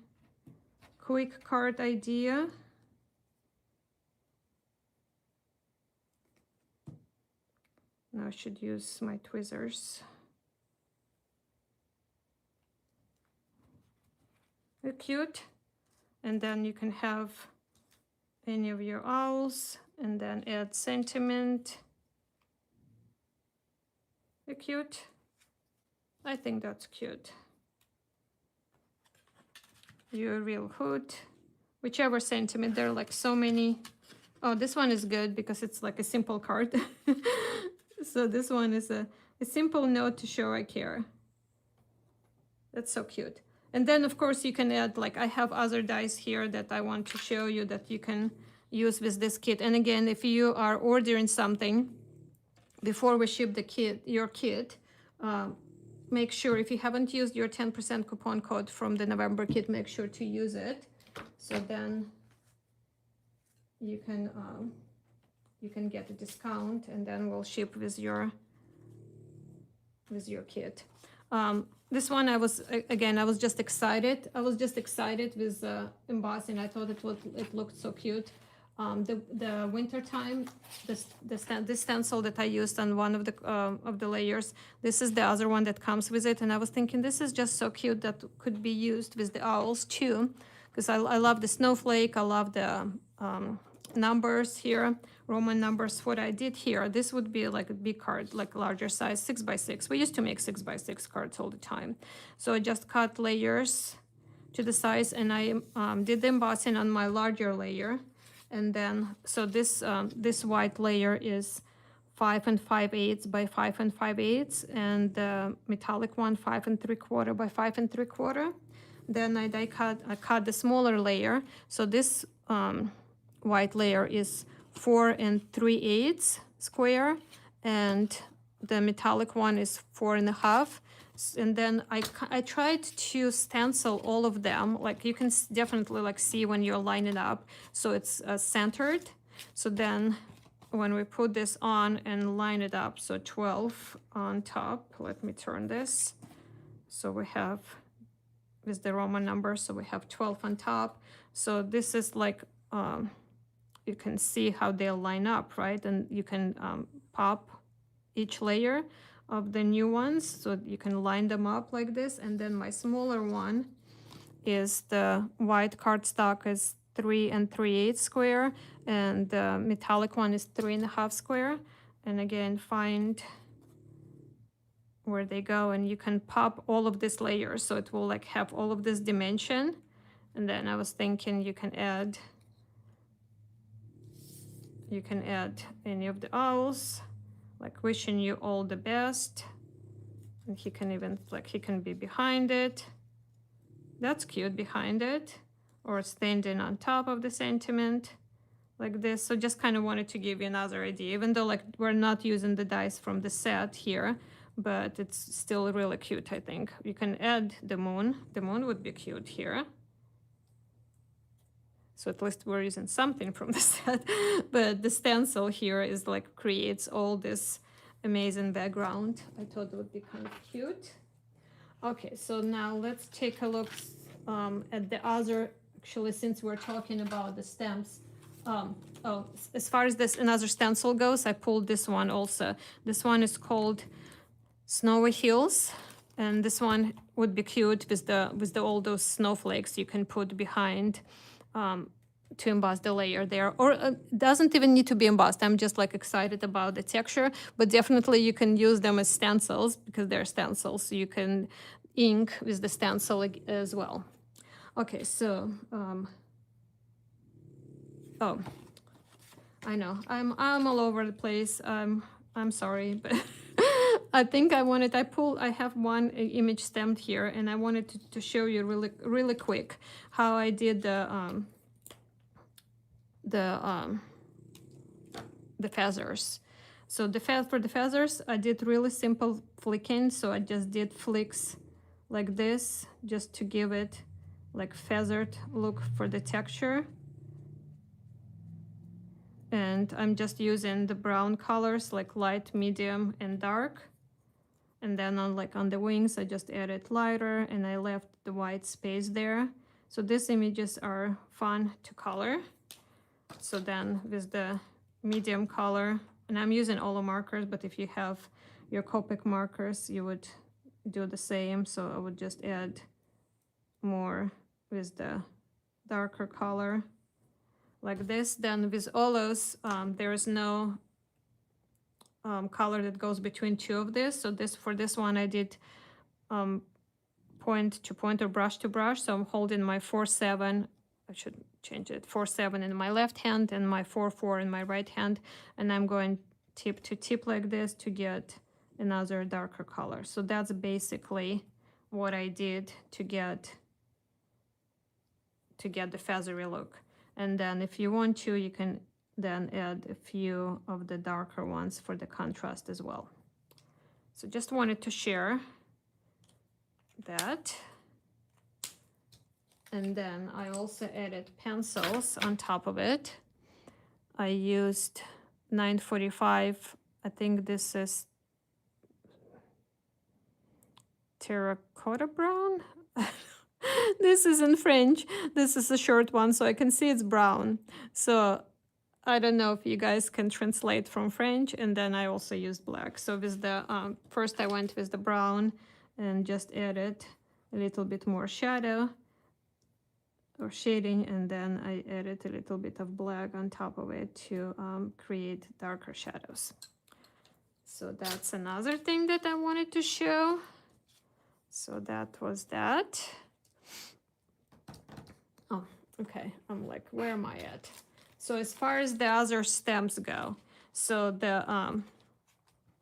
quick card idea. Now I should use my tweezers. They're cute. And then you can have any of your owls and then add sentiment. They're cute. I think that's cute. Your real hood, whichever sentiment. There are like so many. Oh, this one is good because it's like a simple card. So this one is a simple note to show I care. That's so cute. And then of course you can add, like I have other dies here that I want to show you that you can use with this kit. And again, if you are ordering something before we ship the kit, your kit, make sure if you haven't used your 10% coupon code from the November kit, make sure to use it. So then you can get a discount, and then we'll ship with your kit. This one I was just excited. I was just excited with embossing. I thought it looked so cute. The wintertime, this stencil that I used on one of the layers, this is the other one that comes with it, and I was thinking this is just so cute that could be used with the owls too, because I love the snowflake, I love the numbers here, Roman numbers. What I did here, this would be like a big card, like larger size, 6x6. We used to make 6x6 cards all the time. So I just cut layers to the size, and I did the embossing on my larger layer. And then, so this white layer is 5 5/8 by 5 5/8, and the metallic one 5 3/4 by 5 3/4. Then I cut the smaller layer. So this white layer is 4 3/8 square, and the metallic one is 4 1/2. And then I tried to stencil all of them. Like you can definitely like see when you're lining up, so it's centered. So then when we put this on and line it up, so 12 on top, let me turn this. So we have with the Roman number, so we have 12 on top. So this is like, you can see how they'll line up, right? And you can pop each layer of the new ones, so you can line them up like this. And then my smaller one is the white cardstock is 3 3/8 square, and the metallic one is 3 1/2 square. And again, find where they go, and you can pop all of these layers, so it will like have all of this dimension. And then I was thinking you can add any of the owls, like wishing you all the best. And he can even, like, he can be behind it. That's cute, behind it, or standing on top of the sentiment like this. So just kind of wanted to give you another idea, even though like we're not using the dice from the set here, but it's still really cute. I think you can add the moon. The moon would be cute here. So at least we're using something from the set, but the stencil here is like creates all this amazing background. I thought it would be kind of cute. Okay, so now let's take a look at the other, actually, since we're talking about the stamps. As far as this another stencil goes, I pulled this one also. This one is called Snowy Hills, and this one would be cute with the all those snowflakes you can put behind to emboss the layer there, or doesn't even need to be embossed. I'm just like excited about the texture, but definitely you can use them as stencils because they're stencils, so you can ink with the stencil as well. Okay, so oh, I know I'm all over the place. I'm sorry, but I think I have one image stamped here, and I wanted to show you really quick how I did the feathers. So for the feathers, I did really simple flicking. So I just did flicks like this, just to give it like feathered look for the texture. And I'm just using the brown colors, like light, medium, and dark. And then on the wings, I just added lighter, and I left the white space there. So these images are fun to color. So then with the medium color, and I'm using Olo markers, but if you have your Copic markers, you would do the same. So I would just add more with the darker color like this. Then with Olos, there is no color that goes between two of this. So for this one, I did point to point or brush to brush. So I'm holding my 4-7. I should change it. 4-7 in my left hand and my 4-4 in my right hand, and I'm going tip to tip like this to get another darker color. So that's basically what I did to get the feathery look. And then if you want to, you can then add a few of the darker ones for the contrast as well. So just wanted to share that. And then I also added pencils on top of it. I used 945. I think this is terracotta brown. This is in French. This is a short one, so I can see it's brown. So I don't know if you guys can translate from French. And then I also used black. So with the first I went with the brown and just added a little bit more shadow or shading, and then I added a little bit of black on top of it to create darker shadows. So that's another thing that I wanted to show. So that was that. Oh, okay. I'm like, where am I at? So as far as the other stems go, so the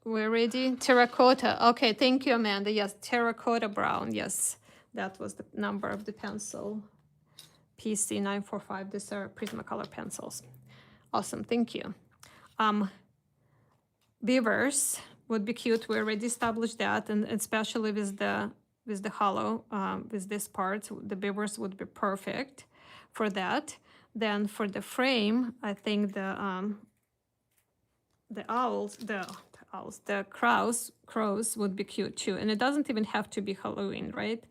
we're ready. Terracotta. Okay, thank you, Amanda. Yes, terracotta brown. Yes, that was the number of the pencil. PC945. These are Prismacolor pencils. Awesome, thank you. Beavers would be cute. We already established that, and especially with the hollow, with this part, the beavers would be perfect for that. Then for the frame, I think the crows would be cute too. And it doesn't even have to be Halloween, right?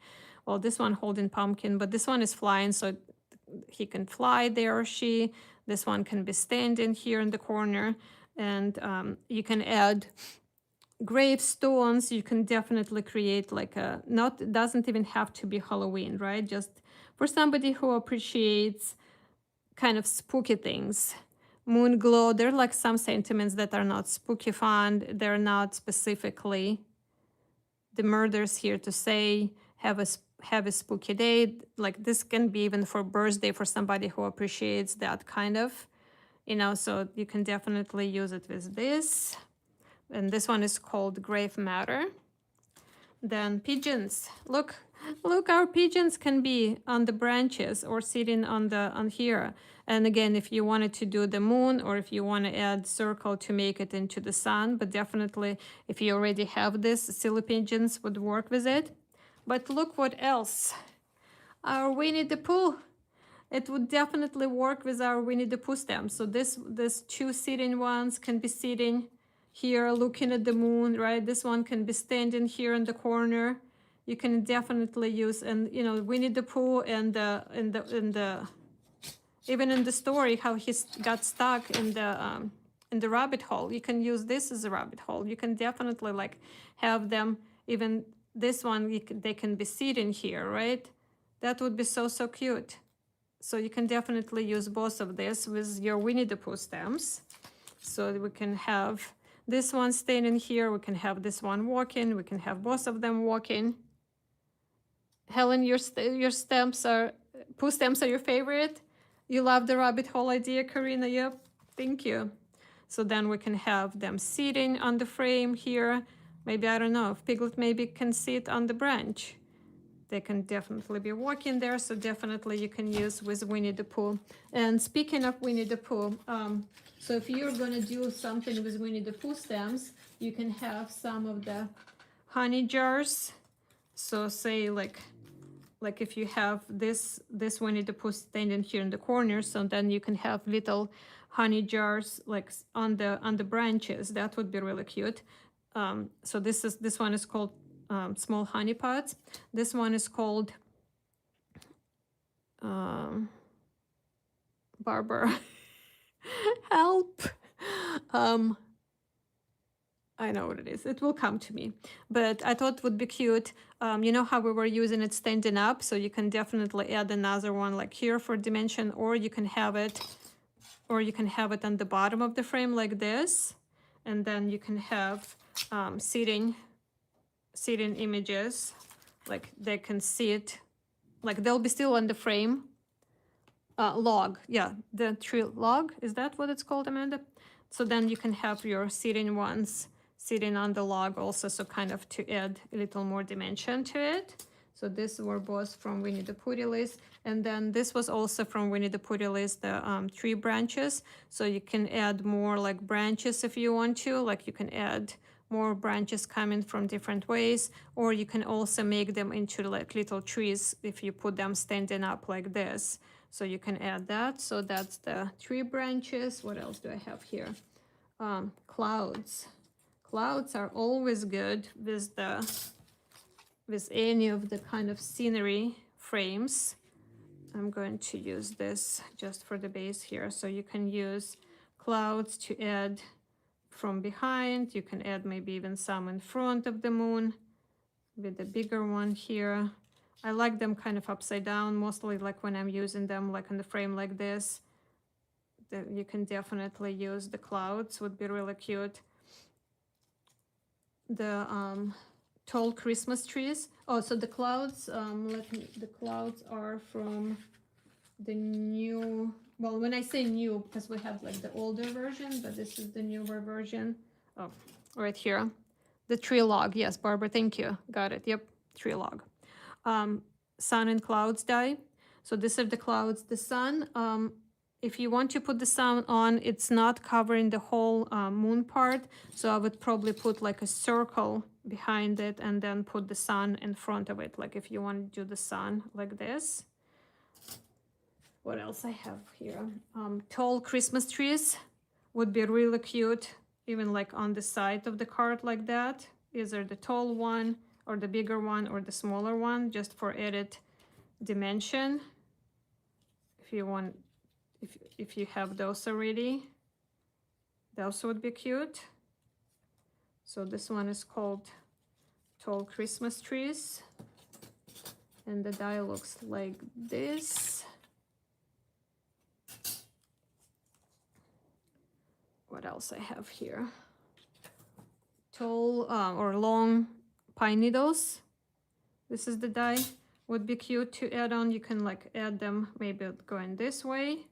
Well, this one holding pumpkin, but this one is flying, so he can fly there or she. This one can be standing here in the corner, and you can add gravestones. You can definitely create like a, not, doesn't even have to be Halloween, right? Just for somebody who appreciates kind of spooky things. Moon glow, there are like some sentiments that are not spooky fun. They're not specifically the murders here to say have a spooky day. Like this can be even for birthday for somebody who appreciates that kind of, you know, so you can definitely use it with this. And this one is called Grave Matter. Then pigeons. Look, our pigeons can be on the branches or sitting on here. And again, if you wanted to do the moon, or if you want to add circle to make it into the sun, but definitely if you already have this, silly pigeons would work with it. But look what else. Our Winnie the Pooh. It would definitely work with our Winnie the Pooh stem. So this two sitting ones can be sitting here looking at the moon, right? This one can be standing here in the corner. You can definitely use, and you know, Winnie the Pooh and even in the story how he got stuck in the rabbit hole. You can use this as a rabbit hole. You can definitely like have them, even this one, they can be sitting here, right? That would be so cute. So you can definitely use both of this with your Winnie the Pooh stems. So we can have this one standing here, we can have this one walking, we can have both of them walking. Helen, your stems are, Pooh stems are your favorite? You love the rabbit hole idea, Karina? Yep, thank you. So then we can have them sitting on the frame here. Maybe, I don't know, if Piglet maybe can sit on the branch. They can definitely be walking there, so definitely you can use with Winnie the Pooh. And speaking of Winnie the Pooh, so if you're gonna do something with Winnie the Pooh stems, you can have some of the honey jars. So say like if you have this Winnie the Pooh standing here in the corner, so then you can have little honey jars like on the branches. That would be really cute. So this one is called small honey pots. This one is called Barbara. Help. I know what it is. It will come to me. But I thought it would be cute. You know how we were using it standing up? So you can definitely add another one like here for dimension, or you can have it on the bottom of the frame like this. And then you can have sitting images, like they can sit, like they'll be still on the frame. Log, yeah, the tree log, is that what it's called, Amanda? So then you can have your sitting ones sitting on the log also, so kind of to add a little more dimension to it. So this were both from Winnie the Pooh list, and then this was also from Winnie the Pooh list, the tree branches. So you can add more like branches if you want to, like you can add more branches coming from different ways, or you can also make them into like little trees if you put them standing up like this. So you can add that. So that's the tree branches. What else do I have here? Clouds. Clouds are always good with any of the kind of scenery frames. I'm going to use this just for the base here. So you can use clouds to add from behind. You can add maybe even some in front of the moon with the bigger one here. I like them kind of upside down, mostly like when I'm using them like in the frame like this. You can definitely use the clouds, would be really cute. The tall Christmas trees. Oh, so the clouds, the clouds are from the new, well, when I say new, because we have like the older version, but this is the newer version. Oh, right here. The tree log. Yes, Barbara, thank you. Got it. Yep, tree log. Sun and clouds die. So these are the clouds. The sun, if you want to put the sun on, it's not covering the whole moon part. So I would probably put like a circle behind it and then put the sun in front of it. Like if you want to do the sun like this. What else I have here? Tall Christmas trees would be really cute, even like on the side of the card like that. Either the tall one or the bigger one or the smaller one, just for added dimension. If you want, if you have those already, those would be cute. So this one is called Tall Christmas Trees. And the die looks like this. What else I have here? Tall or long pine needles. This is the die. Would be cute to add on. You can like add them maybe going this way,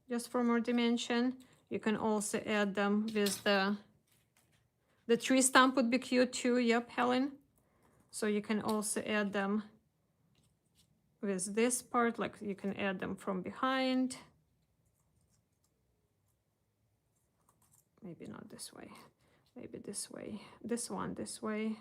just for more dimension. You can also add them with the tree stump would be cute too. Yep, Helen. So you can also add them with this part, like you can add them from behind. Maybe not this way. Maybe this way. This one this way.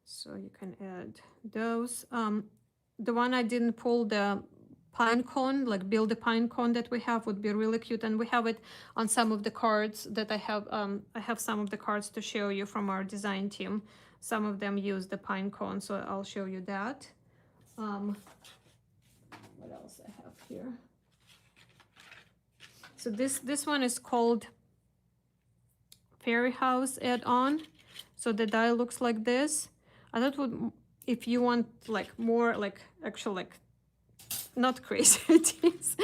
So you can add those. The one I didn't pull, the pine cone, like build a pine cone that we have, would be really cute. And we have it on some of the cards that I have. I have some of the cards to show you from our design team. Some of them use the pine cone, so I'll show you that. What else I have here? So this one is called Fairy House add-on. So the die looks like this. I thought would, if you want like more like actual like not crazy ideas,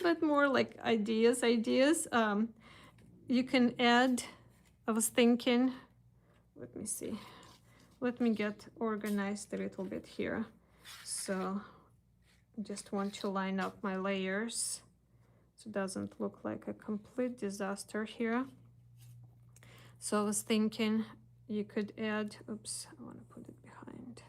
but more like ideas. You can add, I was thinking, let me see. Let me get organized a little bit here. So I just want to line up my layers so it doesn't look like a complete disaster here. So I was thinking you could add, oops, I want to put it behind.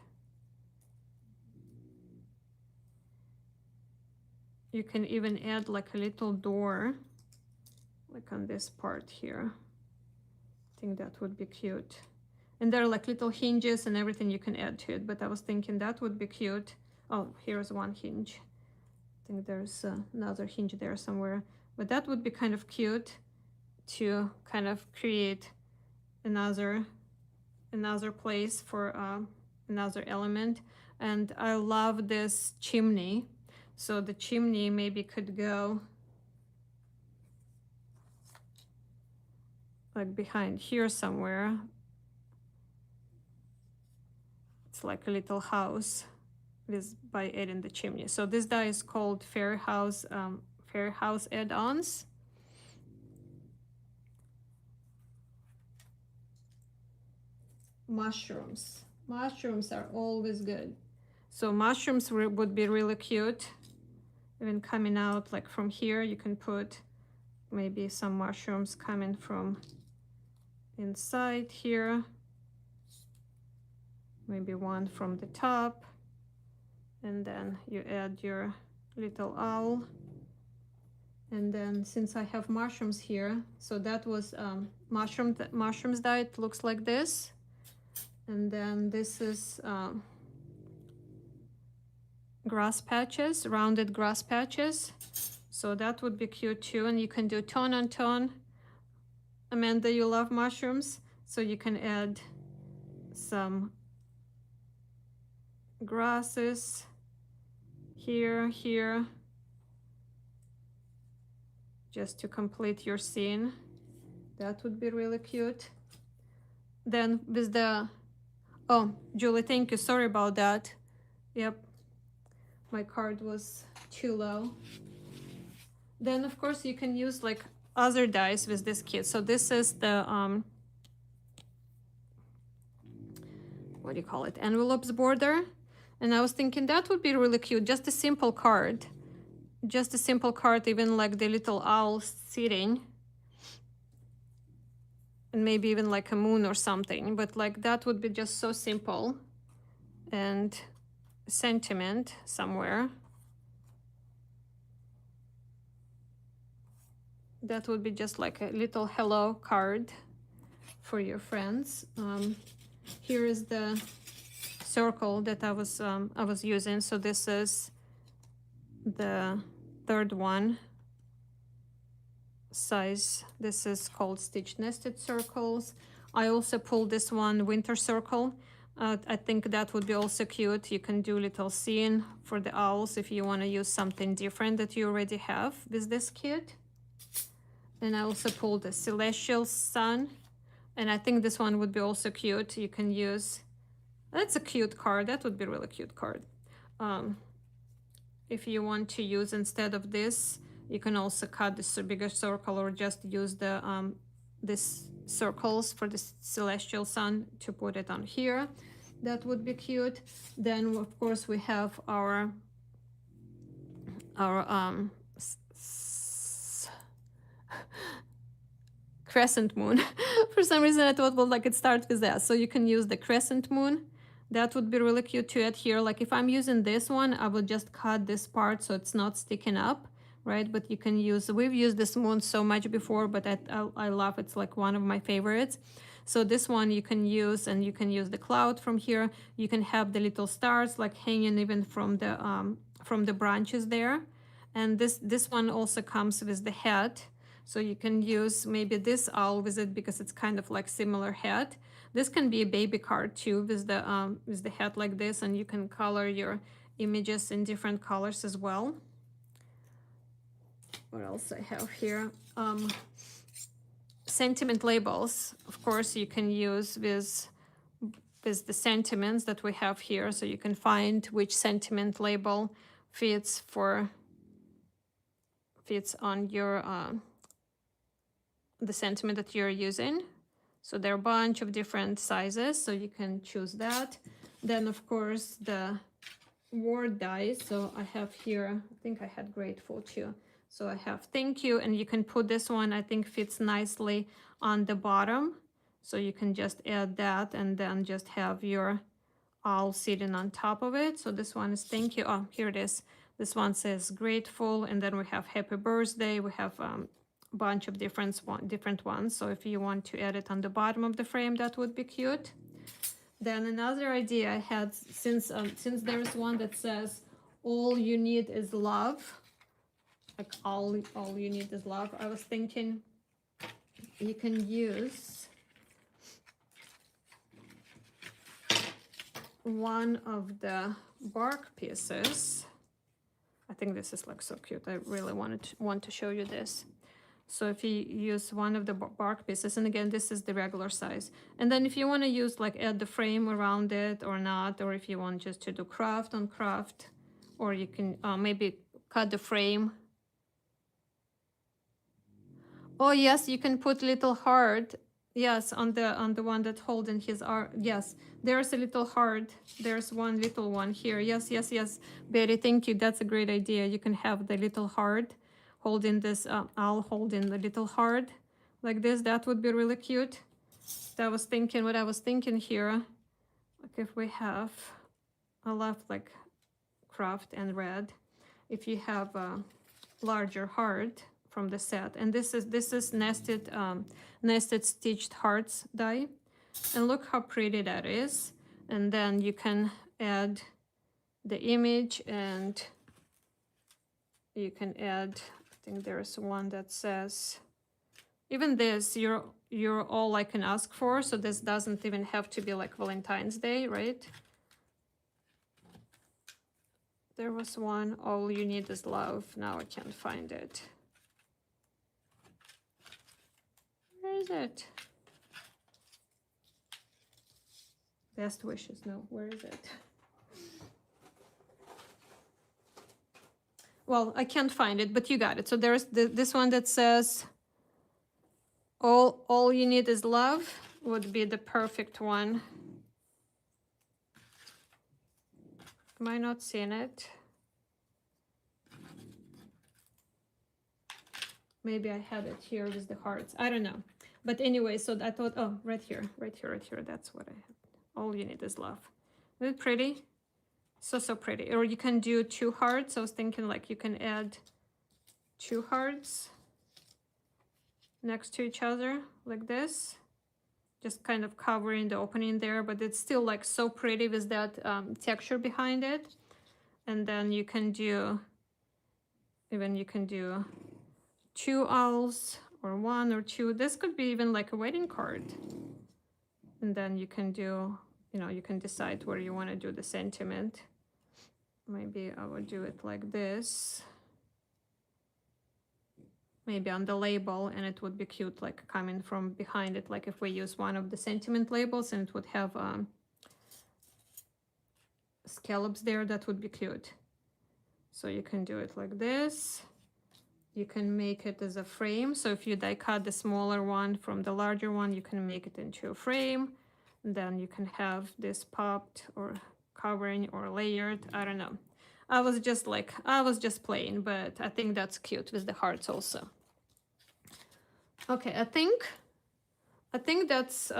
You can even add like a little door, like on this part here. I think that would be cute. And there are like little hinges and everything you can add to it, but I was thinking that would be cute. Oh, here's one hinge. I think there's another hinge there somewhere, but that would be kind of cute to kind of create another place for another element. And I love this chimney. So the chimney maybe could go like behind here somewhere. It's like a little house with by adding the chimney. So this die is called Fairy House add-ons. Mushrooms. Mushrooms are always good. So mushrooms would be really cute. Even coming out like from here, you can put maybe some mushrooms coming from inside here. Maybe one from the top. And then you add your little owl. And then since I have mushrooms here, so that was mushrooms diet looks like this. And then this is grass patches, rounded grass patches. So that would be cute too. And you can do tone on tone. Amanda, you love mushrooms, so you can add some grasses here, just to complete your scene. That would be really cute. Then with the Oh, Julie, thank you. Sorry about that. Yep, my card was too low. Then of course you can use like other dies with this kit. So this is the what do you call it, envelopes border. And I was thinking that would be really cute, just a simple card. Just a simple card, even like the little owl sitting. And maybe even like a moon or something. But like that would be just so simple. And sentiment somewhere. That would be just like a little hello card for your friends. Here is the circle that I was using. So this is the third one size. This is called stitch nested circles. I also pulled this one winter circle. I think that would be also cute. You can do little scene for the owls if you want to use something different that you already have with this kit. And I also pulled a celestial sun, and I think this one would be also cute. You can use, that's a cute card. That would be a really cute card. If you want to use instead of this, you can also cut this bigger circle or just use the this circles for the celestial sun to put it on here. That would be cute. Then of course we have our crescent moon. For some reason I thought, well, like it starts with that. So you can use the crescent moon. That would be really cute to add here. Like if I'm using this one, I would just cut this part so it's not sticking up, right? But you can use, we've used this moon so much before, but I love, it's like one of my favorites. So this one you can use, and you can use the cloud from here. You can have the little stars like hanging even from the branches there. And this one also comes with the head. So you can use maybe this owl with it because it's kind of like similar head. This can be a baby card too with the head like this, and you can color your images in different colors as well. What else I have here? Sentiment labels, of course, you can use with the sentiments that we have here. So you can find which sentiment label fits on your the sentiment that you're using. So there are a bunch of different sizes, so you can choose that. Then of course the word dies. So I have here, I think I had grateful too. So I have thank you, and you can put this one, I think fits nicely on the bottom. So you can just add that and then just have your owl sitting on top of it. So this one is thank you. Oh, here it is. This one says grateful, and then we have happy birthday. We have bunch of different ones. So if you want to add it on the bottom of the frame, that would be cute. Then another idea I had, since there's one that says all you need is love, like all you need is love, I was thinking you can use one of the bark pieces. I think this is like so cute. I really want to show you this. So if you use one of the bark pieces, and again, this is the regular size. And then if you want to use like add the frame around it or not, or if you want just to do craft on craft, or you can maybe cut the frame. Oh yes, you can put little heart. Yes, on the one that holding his arm. Yes, there's a little heart. There's one little one here. Yes, yes, yes. Betty, thank you. That's a great idea. You can have the little heart holding this, owl holding the little heart like this. That would be really cute. What I was thinking here, like if we have, I love like craft and red. If you have a larger heart from the set, and this is nested stitched hearts die, and look how pretty that is. And then you can add the image, and you can add, I think there's one that says, even this, you're all I can ask for. So this doesn't even have to be like Valentine's Day, right? There was one, all you need is love. Now I can't find it. Where is it? Best wishes. No, where is it? Well, I can't find it, but you got it. So there's this one that says, all you need is love would be the perfect one. Am I not seeing it? Maybe I had it here with the hearts. I don't know. But anyway, so I thought, oh, right here. That's what I have. All you need is love. Isn't it pretty? So pretty. Or you can do 2 hearts. I was thinking like you can add 2 hearts next to each other like this. Just kind of covering the opening there, but it's still like so pretty with that texture behind it. And then you can do, even you can do 2 owls or 1 or 2. This could be even like a wedding card. And then you can do, you know, you can decide where you want to do the sentiment. Maybe I would do it like this. Maybe on the label, and it would be cute, like coming from behind it, like if we use one of the sentiment labels and it would have scallops there, that would be cute. So you can do it like this. You can make it as a frame. So if you die cut the smaller one from the larger one, you can make it into a frame. And then you can have this popped or covering or layered. I don't know. I was just playing, but I think that's cute with the hearts also. Okay, I think that's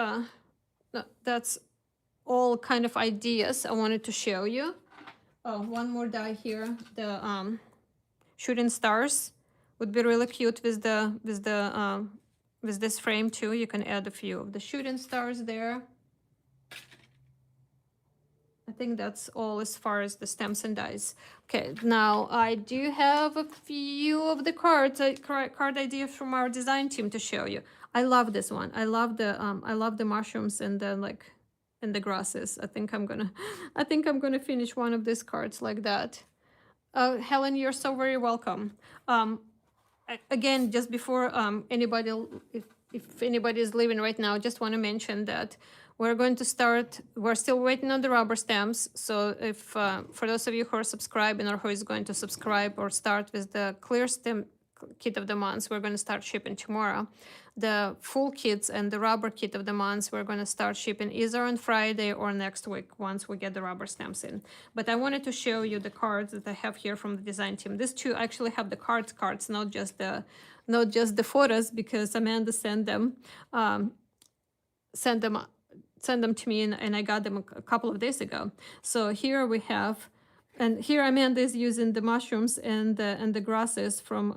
all kind of ideas I wanted to show you. Oh, one more die here. The shooting stars would be really cute with this frame too. You can add a few of the shooting stars there. I think that's all as far as the stems and dies. Okay, now I do have a few of the cards, card ideas from our design team to show you. I love this one. I love the mushrooms and the grasses. I think I'm gonna finish one of these cards like that. Helen, you're so very welcome. Again, just before anybody, if anybody is leaving right now, just want to mention that we're going to start, we're still waiting on the rubber stamps. So if for those of you who are subscribing or who is going to subscribe or start with the clear stem kit of the month, we're going to start shipping tomorrow. The full kits and the rubber kit of the month, we're going to start shipping either on Friday or next week once we get the rubber stamps in. But I wanted to show you the cards that I have here from the design team. These two actually have the cards, not just the photos, because Amanda sent them to me, and I got them a couple of days ago. So here we have, and here Amanda is using the mushrooms and the grasses from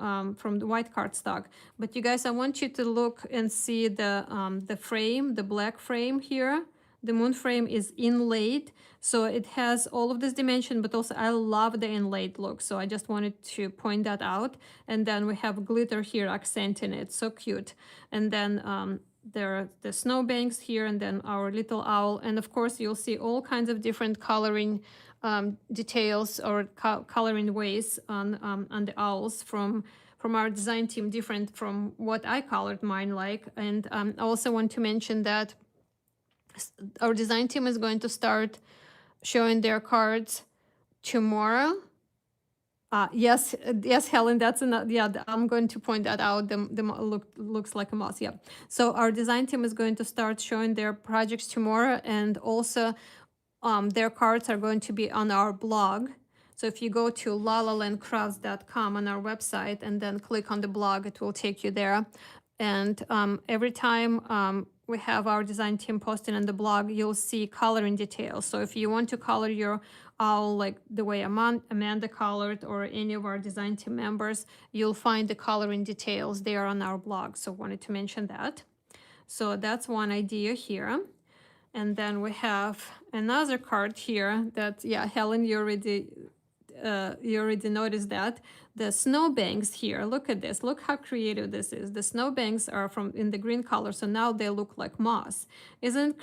the white cardstock. But you guys, I want you to look and see the frame, the black frame here. The moon frame is inlaid, so it has all of this dimension, but also I love the inlaid look. So I just wanted to point that out. And then we have glitter here accenting it, so cute. And then there are the snowbanks here, and then our little owl. And of course, you'll see all kinds of different coloring details or coloring ways on the owls from our design team, different from what I colored mine like. And I also want to mention that our design team is going to start showing their cards tomorrow. Yes, Helen, that's enough. Yeah, I'm going to point that out. Looks like a mouse. Yeah. So our design team is going to start showing their projects tomorrow, and also their cards are going to be on our blog. So if you go to lalalandcrafts.com on our website and then click on the blog, it will take you there. And every time we have our design team posting on the blog, you'll see coloring details. So if you want to color your owl like the way Amanda colored, or any of our design team members, you'll find the coloring details there on our blog. So wanted to mention that. So that's one idea here. And then we have another card here that, yeah, Helen, you already you already noticed that. The snowbanks here, look at this. Look how creative this is. The snowbanks are from in the green color, so now they look like moss. Isn't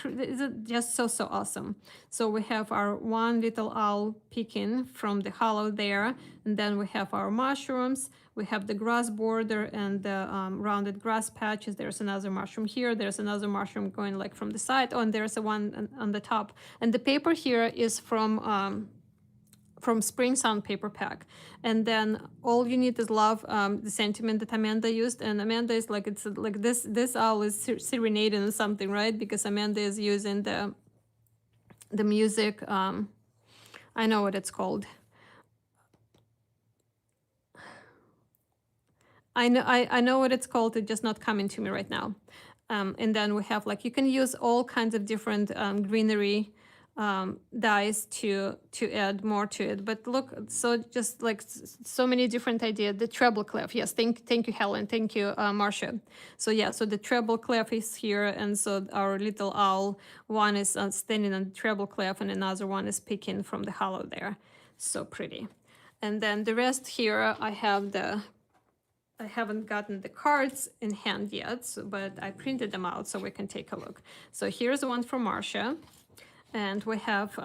just so awesome? So we have our one little owl peeking from the hollow there, and then we have our mushrooms. We have the grass border and the rounded grass patches. There's another mushroom here. There's another mushroom going like from the side. Oh, and there's a one on the top. And the paper here is from Spring Sun paper pack. And then all you need is love, the sentiment that Amanda used. And Amanda is like, it's like this owl is serenading or something, right? Because Amanda is using the music. I know what it's called. I know what it's called. It's just not coming to me right now. And then we have like, you can use all kinds of different greenery dyes to add more to it. But look, so just like so many different ideas. The treble clef, yes, thank you, Helen, thank you, Marcia. So yeah, so the treble clef is here, and so our little owl, one is standing on the treble clef, and another one is peeking from the hollow there. So pretty. And then the rest here, I haven't gotten the cards in hand yet, but I printed them out so we can take a look. So here's one from Marcia. And we have,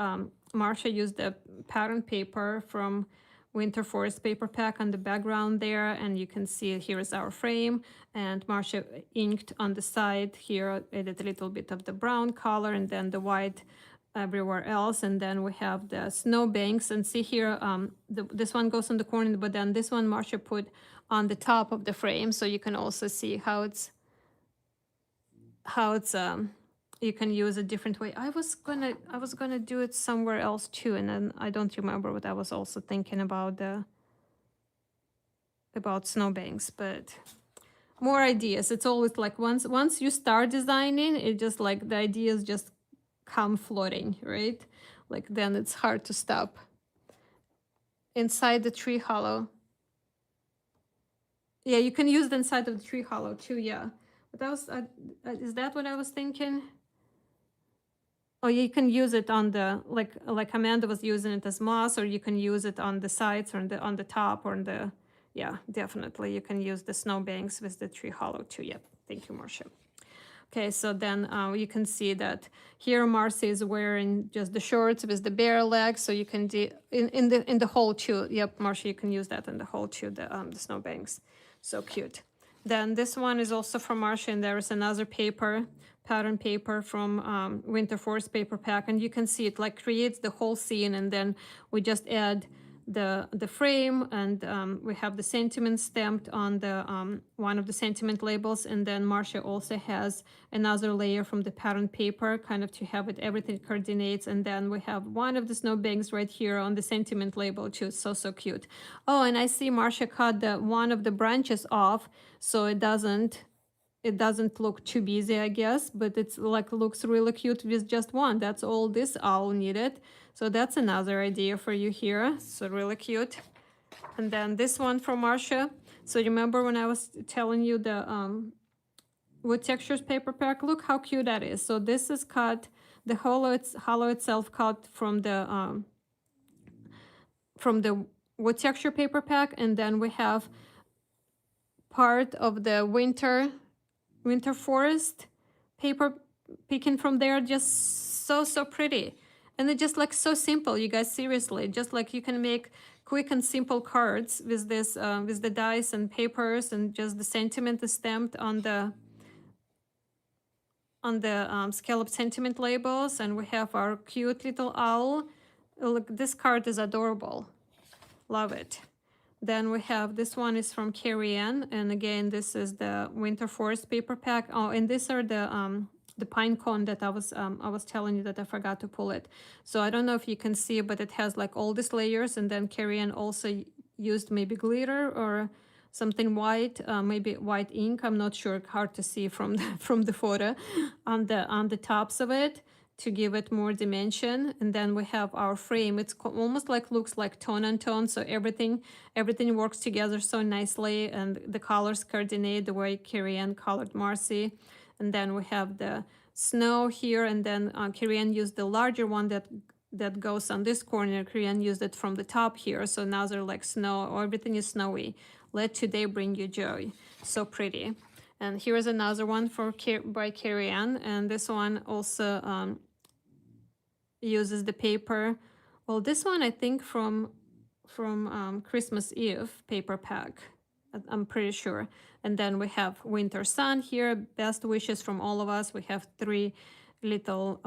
Marcia used the pattern paper from Winter Forest paper pack on the background there. And you can see here is our frame. And Marcia inked on the side here, added a little bit of the brown color and then the white everywhere else. And then we have the snow banks. And see here, this one goes on the corner, but then this one Marcia put on the top of the frame. So you can also see how it's you can use a different way. I was gonna do it somewhere else too, and then I don't remember what I was also thinking about snowbanks, but more ideas. It's always like once you start designing, it just like the ideas just come floating, right? Like then it's hard to stop. Inside the tree hollow. Yeah, you can use the inside of the tree hollow too, yeah. But that was, is that what I was thinking? Oh, you can use it on the, like Amanda was using it as moss, or you can use it on the sides or on the top or on the, yeah, definitely. You can use the snowbanks with the tree hollow too. Yep. Thank you, Marcia. Okay, so then you can see that here Marcy is wearing just the shorts with the bare legs, so you can do in the hole too. Yep, Marcia, you can use that in the hole too, the snowbanks. So cute. Then this one is also from Marcia, and there is another paper, pattern paper from Winter Forest paper pack, and you can see it like creates the whole scene, and then we just add the frame, and we have the sentiment stamped on the one of the sentiment labels, and then Marcia also has another layer from the pattern paper, kind of to have it everything coordinates, and then we have one of the snowbanks right here on the sentiment label too. So cute. Oh, and I see Marcia cut one of the branches off, so it doesn't look too busy, I guess, but it's like looks really cute with just one. That's all this owl needed. So that's another idea for you here. So really cute. And then this one from Marcia. So remember when I was telling you the wood textures paper pack? Look how cute that is. So this is cut, the hollow itself cut from the wood texture paper pack, and then we have part of the winter forest paper picking from there. Just so pretty. And it's just like so simple, you guys, seriously. Just like you can make quick and simple cards with this, with the dice and papers, and just the sentiment is stamped on the scallop sentiment labels. And we have our cute little owl. Look, this card is adorable. Love it. Then we have, this one is from Carrie Ann, and again, this is the Winter Forest paper pack. Oh, and these are the pine cone that I was telling you that I forgot to pull it. So I don't know if you can see, but it has like all these layers, and then Carrie Ann also used maybe glitter or something white, maybe white ink. I'm not sure, hard to see from the photo, on the tops of it, to give it more dimension. And then we have our frame. It's almost like looks like tone on tone, so everything works together so nicely, and the colors coordinate the way Carrie Ann colored Marcy. And then we have the snow here, and then Carrie Ann used the larger one that that goes on this corner, Korean used it from the top here. So now they're like snow, or everything is snowy. Let today bring you joy. So pretty. And here's another one by Korean, and this one also uses the paper. Well, this one I think from Christmas Eve paper pack. I'm pretty sure. And then we have winter sun here. Best wishes from all of us. We have 3 little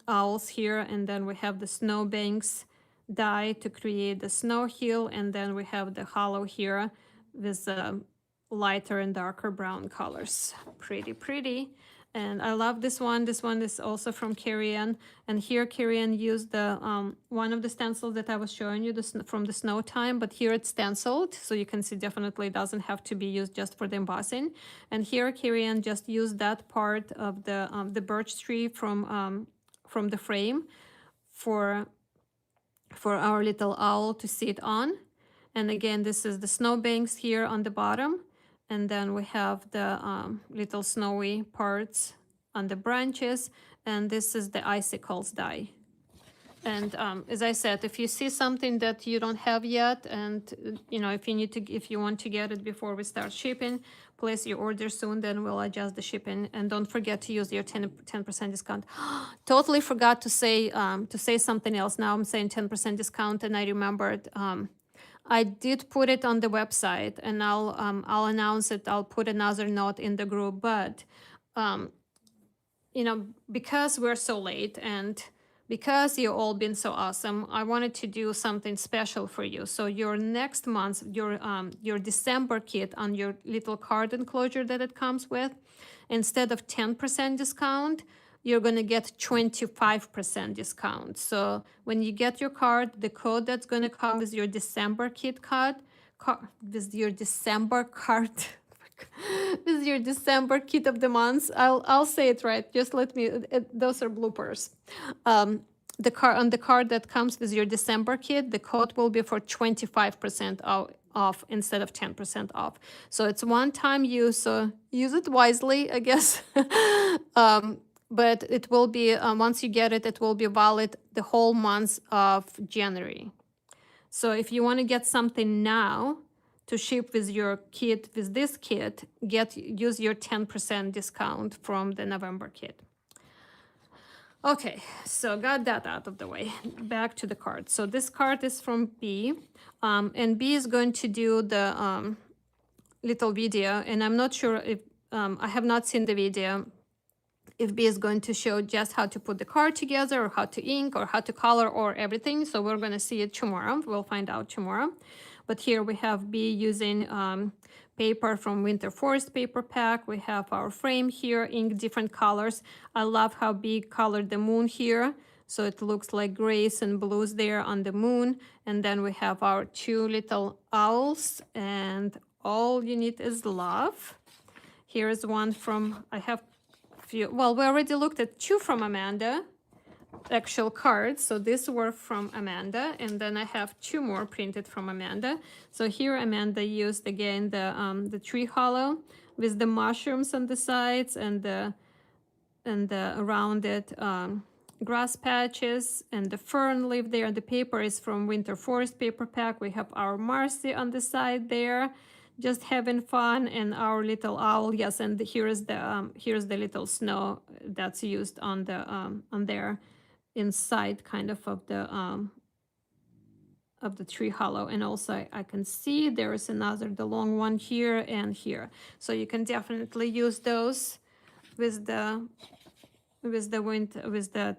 owls here, and then we have the snowbanks die to create the snow hill, and then we have the hollow here with lighter and darker brown colors. Pretty, pretty. And I love this one. This one is also from Korean. And here Korean used the one of the stencils that I was showing you from the snow time, but here it's stenciled. So you can see definitely it doesn't have to be used just for the embossing. And here Korean just used that part of the birch tree from the frame for our little owl to sit on. And again, this is the snowbanks here on the bottom. And then we have the little snowy parts on the branches. And this is the icicles die. And as I said, if you see something that you don't have yet, and if you want to get it before we start shipping, place your order soon, then we'll adjust the shipping. And don't forget to use your 10% discount. Totally forgot to say something else. Now I'm saying 10% discount, and I remembered I did put it on the website, and I'll announce it. I'll put another note in the group, but because we're so late and because you've all been so awesome, I wanted to do something special for you. So your next month, your December kit on your little card enclosure that it comes with, instead of 10% discount, you're going to get 25% discount. So when you get your card, the code that's going to come with your December kit card, with your December card, with your December kit of the month. I'll say it right. Just let me. Those are bloopers. On the card that comes with your December kit, the code will be for 25% off instead of 10% off. So it's one-time use. So use it wisely, I guess. But it will be once you get it, it will be valid the whole month of January. So if you want to get something now to ship with your kit, with this kit, use your 10% discount from the November kit. Okay, so got that out of the way. Back to the card. So this card is from B, and B is going to do the little video, and I'm not sure if I have not seen the video. If B is going to show just how to put the card together, or how to ink, or how to color, or everything. So we're going to see it tomorrow. We'll find out tomorrow. But here we have B using paper from Winter Forest paper pack. We have our frame here, ink different colors. I love how B colored the moon here. So it looks like grays and blues there on the moon. And then we have our 2 little owls, and all you need is love. Here's one from, I have well, we already looked at 2 from Amanda, actual cards. So these were from Amanda, and then I have 2 more printed from Amanda. So here Amanda used again the tree hollow with the mushrooms on the sides and the rounded grass patches and the fern leaf there. The paper is from Winter Forest paper pack. We have our Marcy on the side there, just having fun, and our little owl. Yes, and here's the little snow that's used on there inside kind of the tree hollow. And also I can see there is the long one here and here. So you can definitely use those with the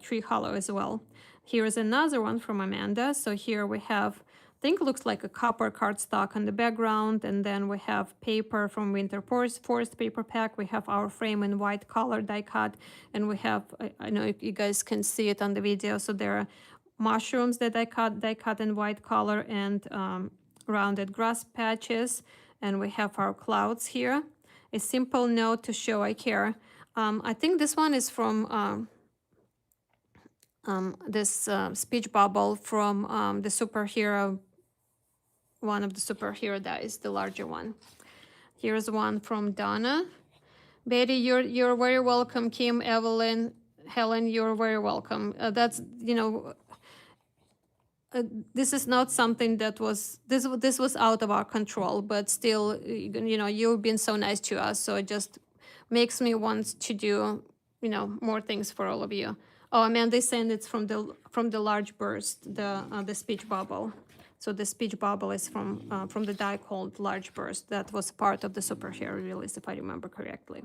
tree hollow as well. Here is another one from Amanda. So here we have, I think looks like a copper cardstock on the background, and then we have paper from Winter Forest paper pack. We have our frame in white color die cut, and we have, I know if you guys can see it on the video, so there are mushrooms that I cut in white color, and rounded grass patches, and we have our clouds here. A simple note to show I care. I think this one is from this speech bubble from the superhero, one of the superhero dies, the larger one. Here's one from Donna. Betty, you're very welcome. Kim, Evelyn, Helen, you're very welcome. That's, this is not something that was this was out of our control, but still, you know, you've been so nice to us, so it just makes me want to do, you know, more things for all of you. Oh, Amanda is saying it's from the large burst, the speech bubble. So the speech bubble is from the die called Large Burst. That was part of the superhero release, if I remember correctly.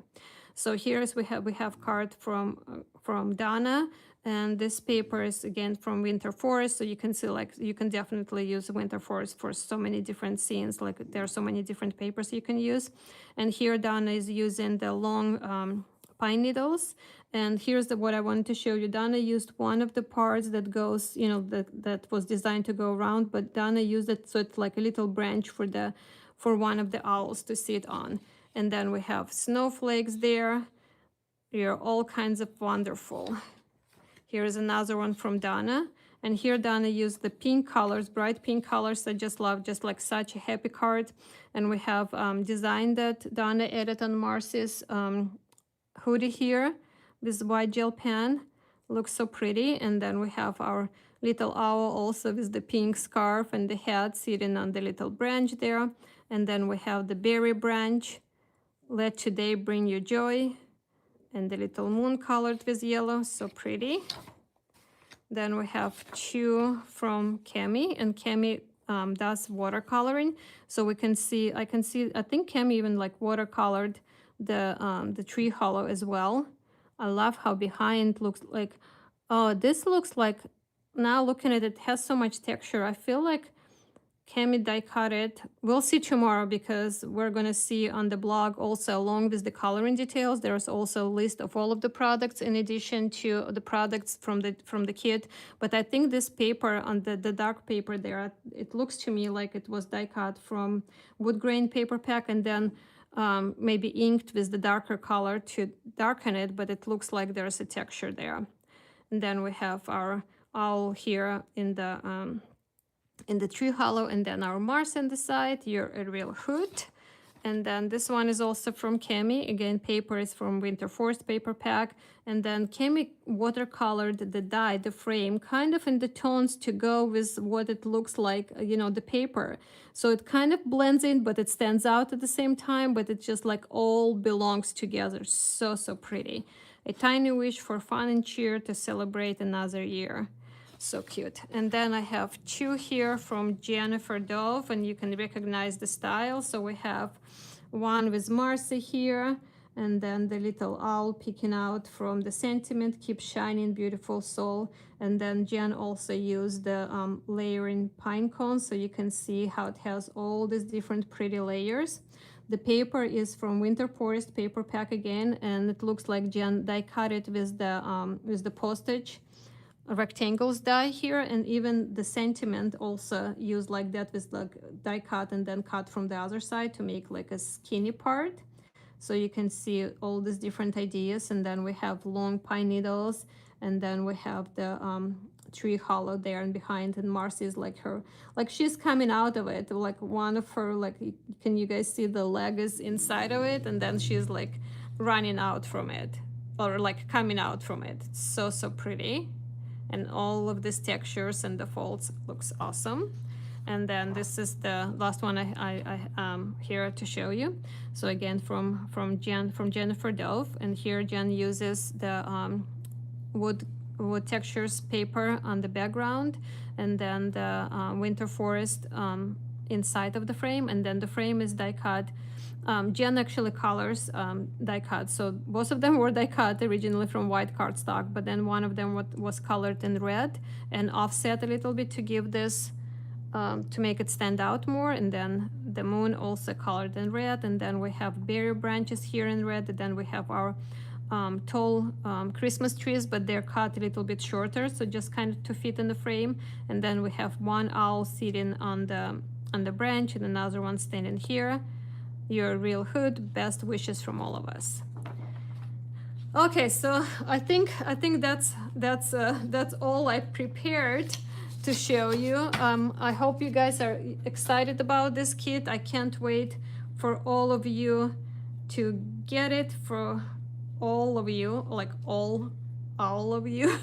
So here's we have card from Donna, and this paper is again from Winter Forest. So you can see, like, you can definitely use Winter Forest for so many different scenes. Like, there are so many different papers you can use. And here Donna is using the long pine needles. And here's what I wanted to show you. Donna used one of the parts that goes, you know, that was designed to go around, but Donna used it so it's like a little branch for one of the owls to sit on. And then we have snowflakes there. They're all kinds of wonderful. Here's another one from Donna. And here Donna used the pink colors, bright pink colors. I just love, just like such a happy card. And we have design that Donna added on Marcy's hoodie here. This white gel pen looks so pretty. And then we have our little owl also with the pink scarf and the head sitting on the little branch there. And then we have the berry branch. Let today bring you joy. And the little moon colored with yellow, so pretty. Then we have two from Cami, and Cami does watercoloring. So we can see, I think Cami even like watercolored the tree hollow as well. I love how behind looks like, oh, this looks like, now looking at it, it has so much texture. I feel like Cami die cut it. We'll see tomorrow, because we're gonna see on the blog also, along with the coloring details, there's also a list of all of the products in addition to the products from the kit. But I think this paper on the dark paper there, it looks to me like it was die cut from wood grain paper pack, and then maybe inked with the darker color to darken it, but it looks like there's a texture there. And then we have our owl here in the tree hollow, and then our Mars on the side, your a real hood. And then this one is also from Cami. Again, paper is from Winter Forest paper pack. And then Cami watercolored the die, the frame, kind of in the tones to go with what it looks like, you know, the paper. So it kind of blends in, but it stands out at the same time, but it just like all belongs together. So, so pretty. A tiny wish for fun and cheer to celebrate another year. So cute. And then I have two here from Jennifer Dove, and you can recognize the style. So we have one with Marcy here, and then the little owl peeking out from the sentiment, keep shining, beautiful soul. And then Jen also used the layering pine cones, so you can see how it has all these different pretty layers. The paper is from Winter Forest paper pack again, and it looks like Jen die cut it with the postage rectangles die here, and even the sentiment also used like that with like die cut and then cut from the other side to make like a skinny part. So you can see all these different ideas. And then we have long pine needles, and then we have the tree hollow there and behind, and Marcy is like her, like she's coming out of it, like one of her, like, can you guys see the leg is inside of it, and then she's like running out from it, or like coming out from it. It's so, so pretty. And all of these textures and the folds looks awesome. And then this is the last one I here to show you. So again, from Jennifer Dove, and here Jen uses the wood textures paper on the background, and then the Winter Forest inside of the frame, and then the frame is die cut. Jen actually colors die cut, so both of them were die cut originally from white cardstock, but then one of them was colored in red and offset a little bit to give this to make it stand out more. And then the moon also colored in red, and then we have berry branches here in red, and then we have our tall Christmas trees, but they're cut a little bit shorter, so just kind of to fit in the frame. And then we have one owl sitting on the branch, and another one standing here. Your real hood, best wishes from all of us. Okay, so I think that's all I prepared to show you. I hope you guys are excited about this kit. I can't wait for all of you to get it, for all of you, like all of you.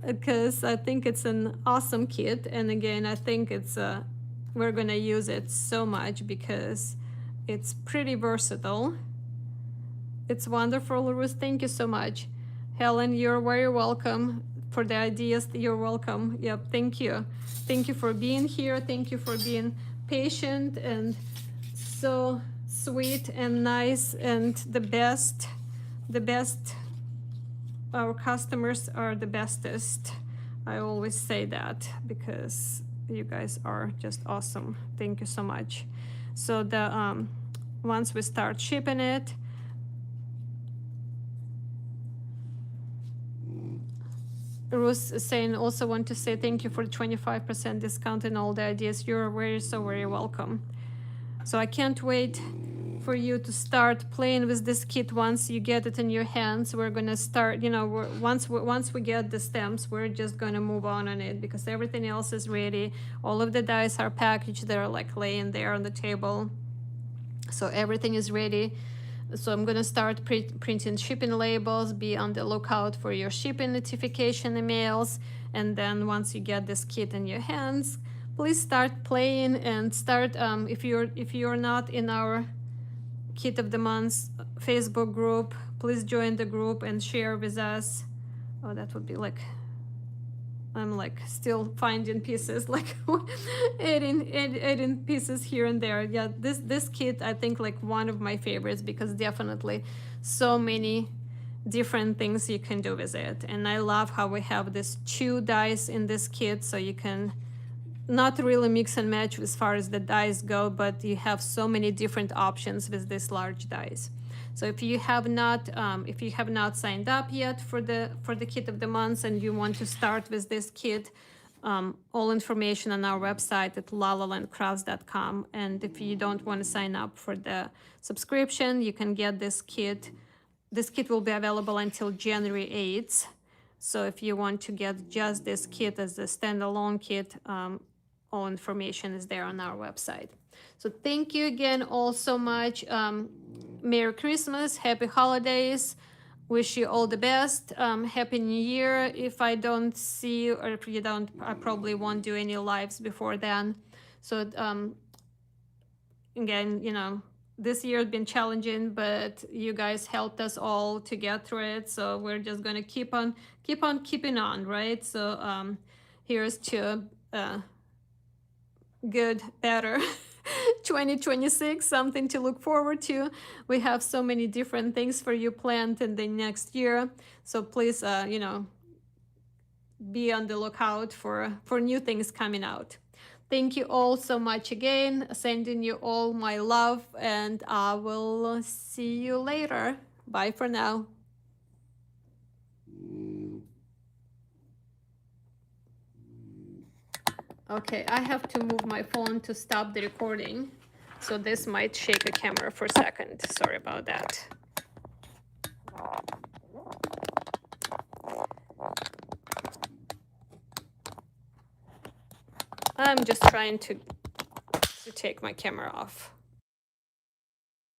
because I think it's an awesome kit. And again, I think it's we're gonna use it so much because it's pretty versatile. It's wonderful, Ruth. Thank you so much. Helen, you're very welcome for the ideas. You're welcome. Yep, thank you. Thank you for being here. Thank you for being patient and so sweet and nice and the best. Our customers are the bestest. I always say that because you guys are just awesome. Thank you so much. So the once we start shipping it, Ruth is saying, also want to say thank you for the 25% discount and all the ideas. You're very welcome. So I can't wait for you to start playing with this kit once you get it in your hands. We're gonna start, you know, once we get the stamps, we're just gonna move on it because everything else is ready. All of the dice are packaged. They're like laying there on the table. So everything is ready. So I'm gonna start printing shipping labels. Be on the lookout for your shipping notification emails. And then once you get this kit in your hands, please start playing and start. If you're not in our Kit of the Month Facebook group, please join the group and share with us. Oh, that would be like, I'm like still finding pieces, like adding pieces here and there. Yeah, this kit, I think like one of my favorites because definitely so many different things you can do with it. And I love how we have this 2 dice in this kit, so you can not really mix and match as far as the dice go, but you have so many different options with this large dice. So if you have not signed up yet for the Kit of the Month and you want to start with this kit, all information on our website at lalalandcrafts.com. And if you don't want to sign up for the subscription, you can get this kit. This kit will be available until January 8th. So if you want to get just this kit as a standalone kit, all information is there on our website. So thank you again all so much. Merry Christmas, Happy Holidays. Wish you all the best. Happy New Year. If I don't see you, or if you don't, I probably won't do any lives before then. So again, you know, this year has been challenging, but you guys helped us all to get through it. So we're just gonna keep on keeping on, right? So here's to good, better 2026, something to look forward to. We have so many different things for you planned in the next year. So please, you know, be on the lookout for new things coming out. Thank you all so much again. Sending you all my love, and I will see you later. Bye for now. Okay, I have to move my phone to stop the recording, so this might shake the camera for a second. Sorry about that. I'm just trying to take my camera off.